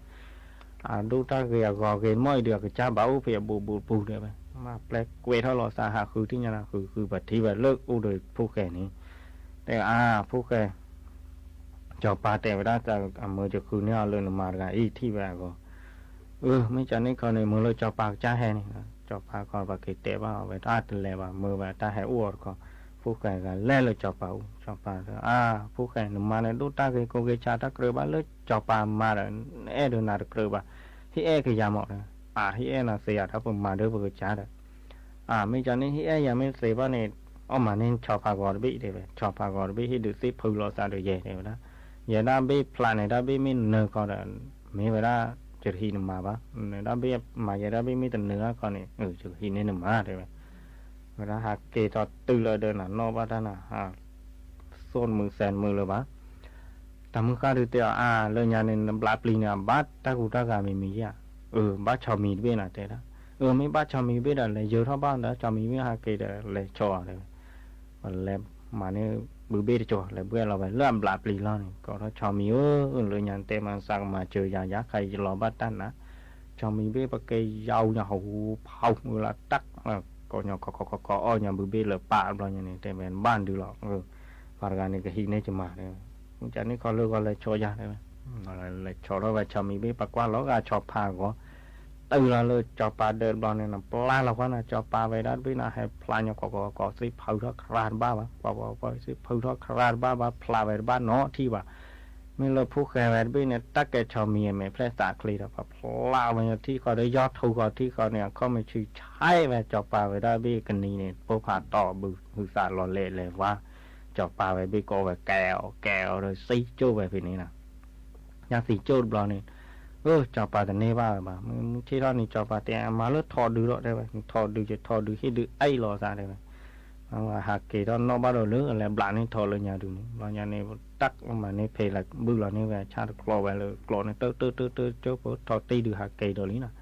Speaker 12: ดูตาเกยก่อเกยไม่เดือดกับเจ้าเบาเพียบูได้ไหมมาแปลเกยเท่าเราสาหาคือที่ยาคือบัดที่แบบเลิกอู้โดยผู้แก่นี้ แต่ผู้แกจอปาแต่เวลาจะมือจะคืนเนี่ยเลยมากันอีที่แบบก็ไม่จันนี่เขาในมือเลยจอปากจ้าแห่นี่จอปากก่อนปากเตะว่าไปตาตเลยว่ามือแบบตาแห่อ้วนก็ผู้แกกันแล่เลยจอปาผู้แกนมาในดูตาเกโกเกชาตะเกลือบ้านเลยจอปามาเลยเดินนาตะเกลือบ้าที่คือยาหมอกนะที่น่ะเสียถ้าผมมาเด้อเพื่อจ้าเด้อไม่จันนี่ที่ยังไม่เสียบ้านเนี่ยเอามาเนี่ยชอบพากอดบีเด้อชอบพากอดบีให้ดูสิพูดรอซาดูเย่เด้อนะอย่าได้บีพลานได้บีไม่เนื้อก็ได้ไม่เวลาจะหินมาบ้าได้บีมาอย่าได้บีไม่แต่เนื้อก็เนี่ยจะหินเนี่ยมาเด้อเวลาหากเกตตื่นเลยเดินนอกบ้านน่ะโซนมือแสนมือเลยบ้าแต่มือข้าดูเตะเลยยาเนี่ยปลาปลีเนี่ยบ้าตะกูตะกาไม่มีอ่ะบ้าชาวมีเบ้น่ะเตะนะไม่บ้าชาวมีเบ้เลยเยอะเท่าบ้านนะชาวมีเบ้หากเกตเลยชอเลยแล้วมาเนี่ยบือเบ้จ่อเลยเบื่อเราไปเริ่มปลาปลีแล้วนี่ก็ถ้าชาวมีเลยยานเตะมันสักมาเจอยายาใครจะรอบ้านตั้นนะชาวมีเบ้ปะเกยยาวเนี่ยหูเผาเวลาตักก็ยังก็ยังบือเบ้เลยป่าเราอย่างนี้แต่เป็นบ้านดูหรอกปาการนี่ก็หินนี่จะมาเลยจากนี้ก็เลิกก็เลยโชยาได้ไหมเลยโชว์แล้วว่าชาวมีเบ้ปากว่าเราก็ชอบพาก็ตื่นเราเลยจอปลาเดินบอลเนี่ยนะปลาเราก็นะจอปลาไปด้านพี่นะให้ปลาเนี่ยก็สิเผาทอดคราดบ้าปะสิเผาทอดคราดบ้าปลาไปบ้านเนาะที่ว่าไม่เลยผู้แข่งแบบพี่เนี่ยตักแกชาวมีไม่แพร่สาคลีแล้วปลาไปที่ก็ได้ยอดทูก็ที่ก็เนี่ยเขาไม่ชื่อใช่แบบจอปลาไปด้านพี่กันนี้เนี่ยพวกผ่าต่อบือสาหล่อเละเลยว่าจอปลาไปพี่ก็แบบแก้วเลยซีโจ้แบบนี้นะอย่างซีโจ้บอลเนี่ยจอปลาแต่เน่บ้าบ้ามึงที่เรานี่จอปลาแต่มาแล้วทอดูแล้วได้ไหมทอดูจะทอดูให้ดูไอ้รอซาได้ไหมว่าหากเกิดนอกบ้านเราเลือกอะไรบลานี่ทอเลยยาดูนี่บางอย่างนี่ตักมาในเพลย์บื้อเรานี่แบบชาติกลัวไปเลยกลัวนี่เตอโจ๊กทอตีดูหากเกิดตัวนี้นะ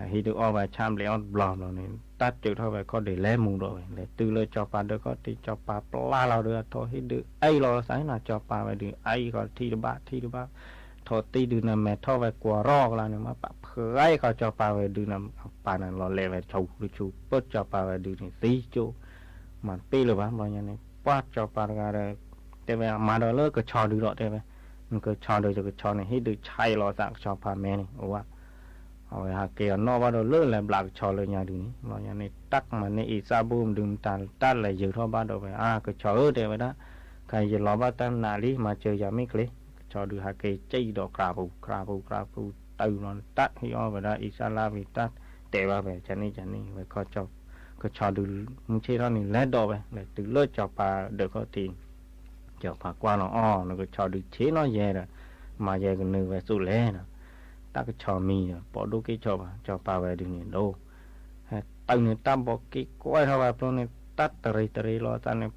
Speaker 12: ให้ดูเอาไปชามเลยเอาบลอมเรานี่ตัดจุดเท่าไปก็เดี๋ยวแล่มุงด้วยเลยตื่นเลยจอปลาเดี๋ยวก็ตีจอปลาปลาเราเดือดทอให้ดูไอ้รอสายน่ะจอปลาไปดูไอ้ก็ที่ดูบ้าทอตีดูน้ำแม่ทอไปกลัวรอกแล้วเนี่ยมาปะเผยเขาจอปลาไปดูน้ำปลานั่นรอเล่ไปชูเปิดจอปลาไปดูนี่ซีจูมันปีเลยบ้างบางอย่างนี่ปัดจอปลากันเลยแต่ว่ามาเดอเลิกก็ชอดูหรอกได้ไหมมันก็ชอดูจะก็ชอเนี่ยให้ดูใช่รอสักชอปลาแม่นี่โอ้ว่าเอาไว้หาเกี่ยวนอกว่าเดอเลิกแล้วบลักชอเลยอย่างดูนี่บางอย่างนี่ตักมันในอีซาบูมดึงตันเลยเยอะท่อบ้านเราไปก็ชอเดี๋ยวไปนะใครจะรอบ้านตั้งนาลีมาเจอยาไม่เคลชอดูหาเกใจดอกคราบูตื่นนอนตัดให้อ้อไปได้อีสาลาไปตัดแต่ว่าแบบจันนี่ไปก็ชอดูมึงเชื่อเท่านี้แล้วดอกไปเลยตื่นเลิกจอปลาเด็กก็ตีจอปลากว่าน้องอ้อแล้วก็ชอดูเชื่อน้อยแย่เลยมาแย่กันหนึ่งไปสู้แล่นะตักก็ชอมีนะปอดูกี่จอปลาไปดูนี่ดูตื่นเนี่ยตั้มบอกกี่ก้อยเท่าไหร่พวกนี้ตัดตรีรอตอนนี้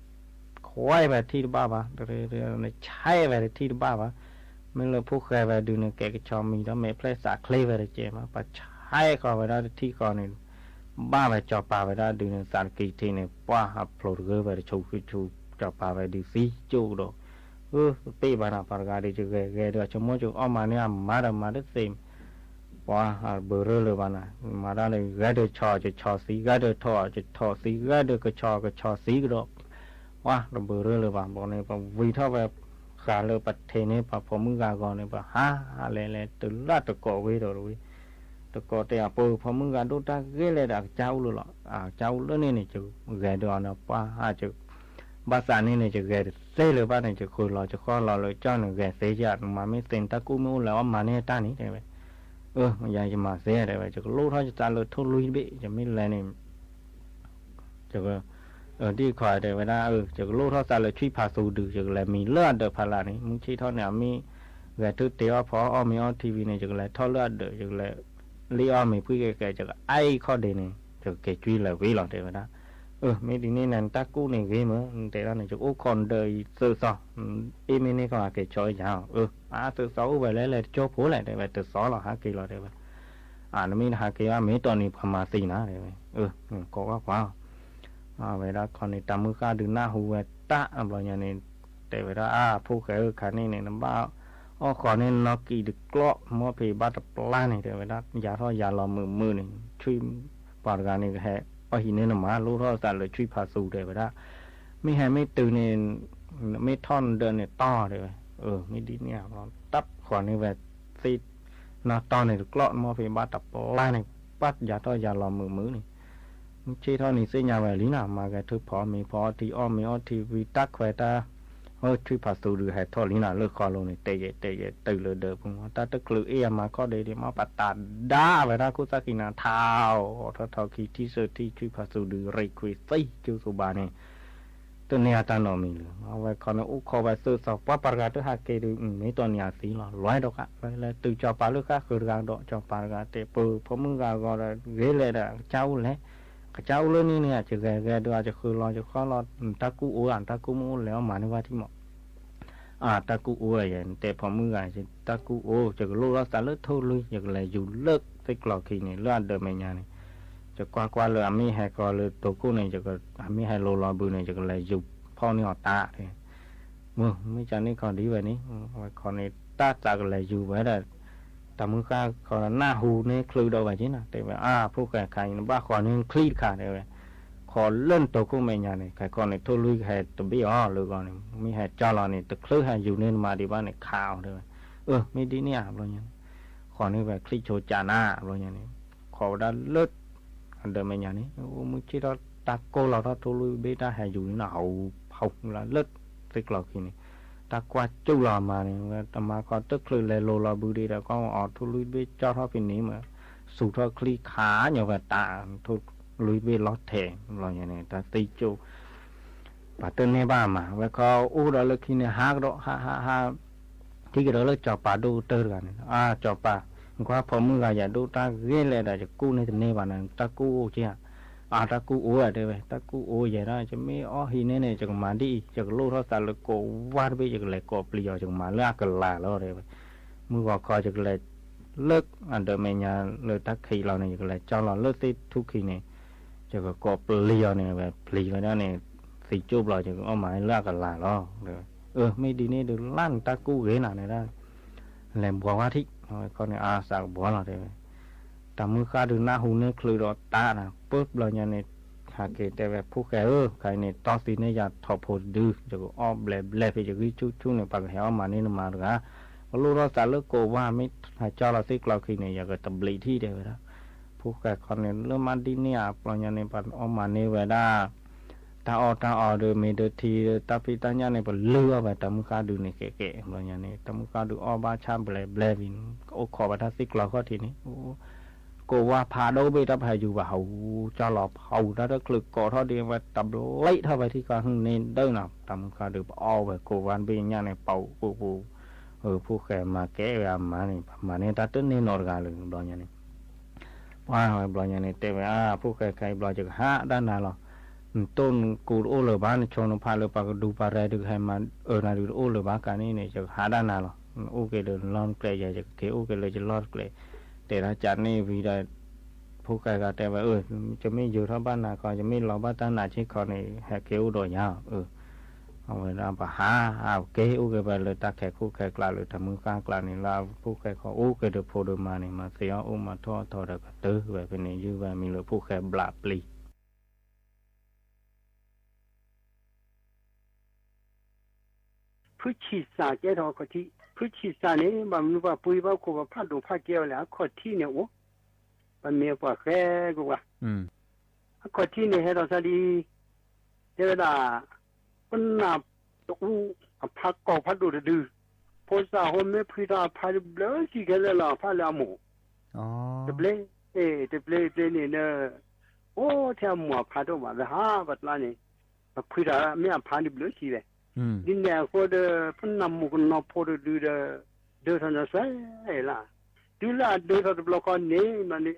Speaker 12: ควายแบบที่บ้าปะเรื่องในใช่แบบที่บ้าปะไม่เลยผู้แข่งแบบดูเนี่ยแกก็ชอบมีแล้วไม่เพลสาเคลแบบเจมาปะใช่ก็ไปได้ที่ก่อนเนี่ยบ้าแบบจอปลาไปได้ดูเนี่ยสารกีทีเนี่ยป้าฮับโปรดเกอร์แบบชูจอปลาไปดูซีจูดปีบานาปารกาดิจูแกเดี๋ยวชั่วโมงจูออกมาเนี่ยมาได้เต็มป้าเบอร์เลยบานามาได้เลยแกเดี๋ยวชอซีแกเดี๋ยวทอซีแกเดี๋ยวก็ชอซีก็ว่าเราเบอร์เลยว่าบอกเนี่ยว่าวิธีแบบขาเลยปัดเทนี่ปะพอมึงกาก่อนเนี่ยปะอะไรตื่นละตะกอไว้เลยตะกอแต่พอมึงกาดูตาเกเลยดักเจ้าเลยล่ะเจ้าเลยนี่จะแกเดี๋ยวนะป้าจะภาษานี่จะแกเซ่เลยบ้านนี่จะคุยเราจะข้อเราเลยเจ้าเนี่ยแกเสียจัดมาไม่เต็มตะกู้ไม่แล้วมาเนี่ยตานี้ได้ไหมมันยังจะมาเสียได้ไหมจะรู้เท่าจะตาเลยทุลุยเบจะไม่อะไรนี่จะก็ที่คอยเดี๋ยวเวลาจะรู้เท่าใจเลยช่วยพาสูดูจะเลยมีเลือดเดือดพลานี่มึงชี้เท่าเนี่ยมีแกทุกเดียวพอมีออทีวีเนี่ยจะเลยเท่าเลือดเดือดจะเลยลีออมีผู้แก่จะไอ้ข้อเด่นเนี่ยจะเกจุยเลยวิ่งหลอดเดี๋ยวนะไม่ดีนี่นั่นตากู้เนี่ยวิ่งมั้งแต่ละเนี่ยจะโอ้คนเดินสื่อสารไม่นี่ก็เกจอยยาวสื่อสารไปเลยโจ้ผู้เลยเดี๋ยวสื่อสารเราหากี่เราเดี๋ยวนั่นมีหากี่ว่ามีตอนนี้พม่าสีนะเดี๋ยวก็ว่าว้าวเวลาคนในตามมือข้าดูหน้าหูเวตาอะไรอย่างนี้แต่เวลาผู้แข่งขันนี่เนี่ยน้ำบ้าคนนี้นกีดึกกล้อมัวผีบ้าตะปลาเนี่ยแต่เวลายาท่อยาลอมือนี่ช่วยปอดการนี่แห่พอหินเนี่ยมาลูกท่อสั่นเลยช่วยพาสูแต่เวลาไม่ให้ไม่ตื่นเนี่ย ไม่ท่อนเดินเนี่ยต่อเลยไม่ดีเนี่ยเราตับขวานนี่แบบซีนาตอนเนี่ยกลอดมาเป็นบาตับลายเนี่ยปัดยาต่อยาลอมมือนี่ชี้ท่อนี่เสียยาแบบลีน่ามาแกทุบพอมีพอที่อ้อมมีอ้อที่วิตักแควตาช่วยผัดสูดูให้ท่อลีน่าเลิกคอลงนี่เตะตื่นเลยเดิมผมว่าตาตะกลือมาก็เดี๋ยวมาปัดตาด่าไปนะคุซากินาเท้าท้าคีที่สุดที่ช่วยผัดสูดูเรคุยซี่จูสุบานี่ตัวเนี้ยตาหนอมีเลยเอาไว้คอนอุคอไว้สื่อสอบว่าประกาศตัวหาเกดูไม่ตัวเนี้ยสีหล่อร้อยดอกอะแล้วตื่นจอปลาลูกก็คือการดอกจอปลากาเตะปืนเพราะมึงก็เกเลยนะเจ้าเลยเจ้าเรื่องนี้เนี่ยจะแกดูอาจจะคือรอจะข้อรอตะกูอ่านตะกูมูแล้วมาในว่าที่เหมาะตะกูอะไรอย่างแต่พอมึงอ่ะจะตะกูจะก็รู้รักษาเลิกทุลุยจะเลยอยู่เลิกไปกรอกขี้เนี่ยเลื่อนเดิมไม่ยานี่จะกว่าเลยไม่ให้ก็เลยตัวกูเนี่ยจะก็ไม่ให้โลลอยบืนเนี่ยจะก็เลยอยู่พ่อนี่อตาเลยมึงไม่จำนี่còn đi vậy ní còn này taจากเลยอยู่ไว้ได้แต่มึงก็cònหน้าหูนี่คลือđâu vậy chứ nàoแต่ว่าพวกแกใครบ้าขอนี่คลีดขาดเลยขอเล่นตัวกูไม่ยานี่ใครcòn này thôi luiให้ตัวบี้หรือก่อนไม่ให้จอเรานี่ตัวคลือให้อยู่นี่มาดีบ้านนี่ข่าวเลยไม่ดีเนี่ยอะไรเงี้ยขอนี่แบบคลีดโชจาน่าอะไรเงี้ยนี่ขอได้เลิศอันเดิมไม่ยานี่มึงคิดว่าตาโกเราถ้าthôi lui biết đãให้อยู่นี่น่ะhọc là lết tức là khi này ta qua châu lò mà này ta mà có tức là lê lô lò bự đi đã có ở thu lui biết cho nó phiền ní mà sụt thôi khi khá nhiều và tạ thu lui biết lót thẻ là như này ta tây châu và tên này ba mà và có đó là khi này hát đó ha thì cái đó là cho bà đu tơ rồi cho bà qua phòng mưa gà đu ta ghé lên là cu này thì này bà này ta cu chứ ta cu đây ta cu vậy đó chứ mấy hi này chứ mà đi chứ lô nó ta là cổ vắt bây giờ lại cổ bì chứ mà lạ cái lạ đó đây mưa vào coi chứ lại lướt anh đợi mẹ nhà lướt ta khiเราnày chứ lại choเราlướtที่ทุกkhi này chứ cổ bì này về bì vậy đó này thì chụp rồi chứ có mà lạ cái lạ đó mấy đi này được lăn ta cu ghế nào này đó làm bỏ hoa thích con này sao bỏ là đâyแต่มือข้าดูหน้าหูเนี่ยคลือรอตานะปุ๊บเราเนี่ยในหาเกตแต่แบบผู้แก่ใครเนี่ยตอนสีเนี่ยอยากถอดโพดดูจะก็อ้อมแหลไปจะกิชุ่เนี่ยปากแหวมานี่มาหรือฮะลูกเราสารเลิกโกว่าไม่ให้เจ้าเราซิกเราคือเนี่ยอยากจะตบลีที่เดียวนะผู้แก่คนเนี่ยเริ่มมาดีเนี่ยเราเนี่ยในปันอ้อมมาเนี่ยเวลาตาออเดิมเดินทีตาพิตาเนี่ยในปันเลือไปแต่มือข้าดูเนี่ยเก๋ๆเราเนี่ยในแต่มือข้าดูอ้อบ้าชามแหลวินโอ้ขอประทัดซิกเราข้อทีนี้cô qua phá đâu bây giờ phải dù vào cho lọp hầu ra đất lực cổ thôi đi và tập lấy thôi vậy thì còn nên đâu nào tầm có được o về cô van bên nhà này bầu cô phu khè mà kẻ về mà nên ta tính nên nổi gà lừng đó nhà này qua hỏi bò nhà này tệ về phu khè cái bò chừng hạ đan nào rồi tôn cụ ô lờ bán cho nó pha lờ pa đủ pa ra được hay mà này được ô lờ bán cái này chừng hạ đan nào rồi ok được lon kề vậy chừng cái okเลยจะ lon kềแต่ละจัดนี่วีได้ผู้ใครก็แต่ว่าจะไม่อยู่ที่บ้านนาก็จะไม่รอบ้านตาหนาชิคอนี่แหกเกี้ยวโดยยาวเอาไว้เราไปหาเกี้ยวไปเลยตาแขกคู่แขกกลาเลยทำมือกลางกลานี่เราผู้แขกเขาเกิดโพดมานี่มาเสียมาทอดก็ตื้อไว้เป็นนี่ยื้อไว้มีเลยผู้แขกบลาปลี
Speaker 13: ผู้ชีสาเจ้าทอคนที่ผู้ชีสาเนี่ยมันรู้ว่าปุยว่ากูว่าพัดดูพัดเกี่ยวแล้วคนที่เนี่ยโอ้มันมีกว่าแค่กูว่าคนที่เนี่ยให้เราสดีเดี๋ยวด่ามันน่ะตู้พัดก่อพัดดูดื้อพอสาวคนไม่พิจารณาพัดเบลอสิกันเลยล่ะพัดแล้วหมูเดบเล่เดบเล่เนี่ยเนอะโอ้แถมหมูพัดออกมาแบบบัดละนี่พิจารณาไม่พัดเบลอสิเลยดินแดงโคเดพันนำมุกนอพอดูเดทันจะใส่ล่ะดูละดูทันบล็อกนี้มันนี่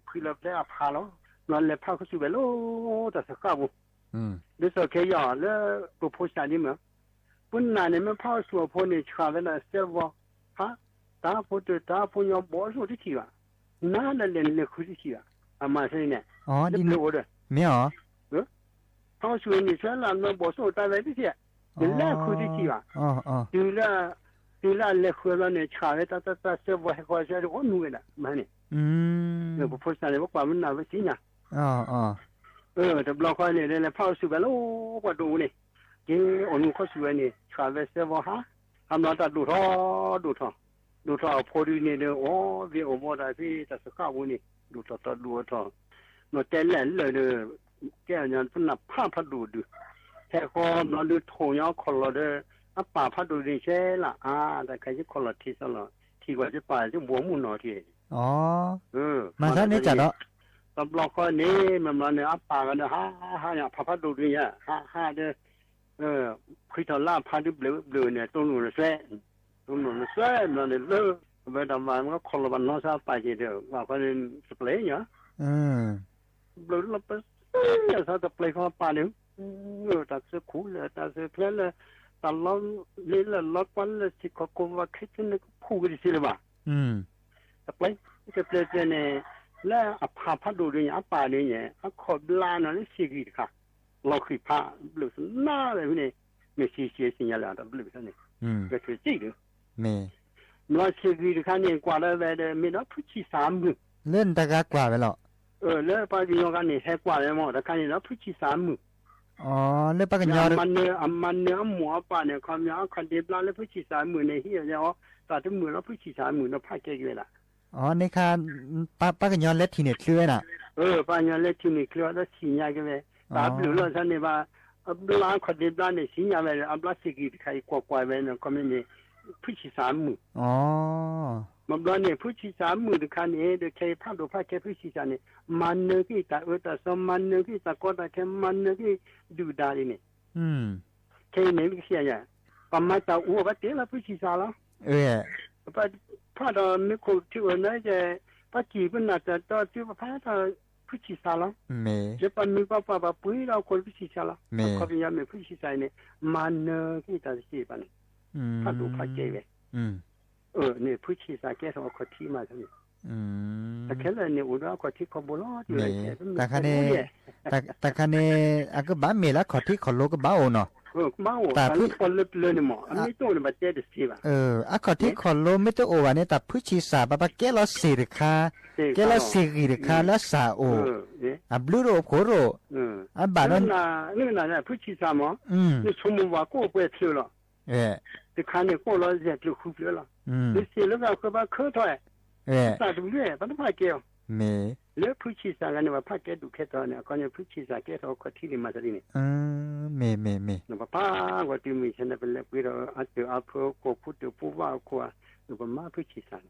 Speaker 13: คุยแล้วได้พาแล้วนั่นแหละพาเขาสู่ไปโลแต่สักครั้งดูสักแค่ยาแล้วกูพูดชาดิมั้งปุ่นนั่นเนี่ยมันพาสู่พอเนี่ยชาแล้วเสียว่าฮะตาพูดยอมบอกสู่ที่ที่ว่านั่นแหละเนี่ยคุยที่ที่ว่าอามาใช่เนี่ยดิน
Speaker 14: ไม่หรอ
Speaker 13: เขาชวนนี่ฉันหลังมาบอกสู่ตาอะไรที่ที่นี่แหละคุยที่ที่ว่าดูละเล็กคุยแล้วเนี่ยชาเลยตาเสียว่าให้เขาเสียก็นู่นแหละมันนี่เนี่ยพูดชาเลยบอกว่ามันน่าวิจิตรนะแต่บล็อกเนี่ยเลยพาสู่ไปแล้วกว่าดูนี่ เจ้อนุข้อสวยนี่ชาเวเซวฮะทำนองตัดดูท่อพอดีนี่เด้อโอ้วิโอโมได้พี่ตัดสก้าวนี่ดูท่อโนแต่แหลนเลยเด้อแก้ยันพุ่นนับผ้าพัดดูแค่ก็นอนดูทงยาวคนละเด้อป่าพัดดูนี่ใช่ละแต่ใครจะคนละที่ซะละที่ว่าจะป่าจะหัวมุนหน่อยที่
Speaker 14: อ๋อมาท่านนี้จัดเนาะ
Speaker 13: ตำรวจคนนี้มันเนี่ยป่ากันนะฮะเนี่ยพัดดูนี่ฮะเด้อคุยตอนล่าพัดดูเบลเนี่ยตรงนู้นแซ่มันเนี่ยเลิกเวลามันก็คนละวันน้องชาวไปเจอว่าคนนึงสเปรย์เนี่ยเบลแล้วไปเนี่ยชาวสเปรย์เขาป่าเนี่ยตัดเสื้อคู่เลยตัดเสื้อเพลเลยตลอดเลยละล็อกวันเลยสิเขาคุมว่าคิดนึกคู่กันสิเลยว่าสเปรย์เนี่ยแล้วพัดดูเนี่ยป่าเนี่ยขอบลานนั่นสิกีค่ะเราคือผ้าเบลหน้าเลยนี่ไม่เสียสิ่งอย่างนั้นเบลนี่ก็คือจริงมันเชื่อถือข้างนี้กว่าแล้วแต่ไม่นับผู้ชี้สามมือ
Speaker 14: เล่นตะกากว่าไปหรอ
Speaker 13: แล้วปากิยอกันนี่ให้กว่าแล้วมั้งแต่ข้างนี้นับผู้ชี้สามมือ
Speaker 14: อ๋อเล่นปากิยอ
Speaker 13: มันเนี่ยหมัวป่าเนี่ยความยาวคันเดียบล้านแล้วผู้ชี้สามมือในที่เนี่ยอ๋อแต่ถึงมือแล้วผู้ชี้สามมือเราพาเกยละ
Speaker 14: อ๋อในคาปากิยอเล็ดทีเน็ตเคลื่อนอ่ะ
Speaker 13: ปากิยอเล็ดทีเน็ตเคลื่อนแล้วสียากันเลยแต่เปลือกเราท่านเนี่ยว่าล้านคันเดียบล้านเนี่ยสียาเลยอับล้านสีกีใครกว่าๆไปเนี่ยก็ไม่เนี่ยผู้ชี้สามมือมันบอกเนี่ยผู้ชี้สามมือดูคันนี้ดูแค่ภาพดูภาพแค่ผู้ชี้สามเนี่ยมันเนื้อที่ตาตาสมันเนื้อที่ตาก็ตาแค่มันเนื้อที่ดูได้เนี่ยแค่เนี่ยไม่เสียอย่างประมาณตาอ้วกเตะแล้วผู้ชี้สามแล้วภาพเราไม่ควรที่ว่าเนี่ยจะภาพจีบมันอาจจะต่อที่ว่าภาพเราผู้ชี้สามแล้วจะเป็นมีป้าปุ้ยเราคนผู้ชี้สามแล้วเขาพยายามมีผู้ชี้สามเนี่ยมันเนื้อที่ตาสีปันภาพดูภาพเก๋เลยเนี่ยผู้ชี้สาแก้สองคนที่มาทั้งนี้แต่แค่เลยเนี่ยอุดรคนที่เขาโบราณอยู่เลย
Speaker 14: แต่คันนี้ก็บ้าเมล่าคนที่เขาโลก็บ้าโอเนาะ
Speaker 13: บ้าโอแต่ผู้คนเลยเนี่ยมั้งไม่ต้องเนี่ยมาเจอเด็กสิบ้
Speaker 14: าคนที่เขาโลไม่ต้องโอวันนี้แต่ผู้ชี้สาบ้าแก้เราสีริคาแก้เราสีริคาแล้วสาโอบลูโรโคโรบ้าน
Speaker 13: นั้นนี่น่ะผู้ชี้สามั้งนี่ชมว่าก็ไปเที่ยวละ这看你过了日就苦不了。你写了个可把口头咋都远，把它怕给。
Speaker 14: 没。
Speaker 13: 你不去啥个，你把怕给都开到呢，感觉不去啥给到可体力嘛这里呢。
Speaker 14: 没。
Speaker 13: 那么怕我对没现在本来为了阿婆阿婆过苦都不挖过，那么嘛不去啥。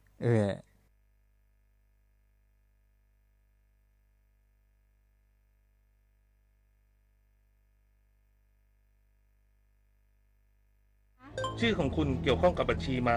Speaker 4: ชื่อของคุณเกี่ยวข้องกับบัญชีม้า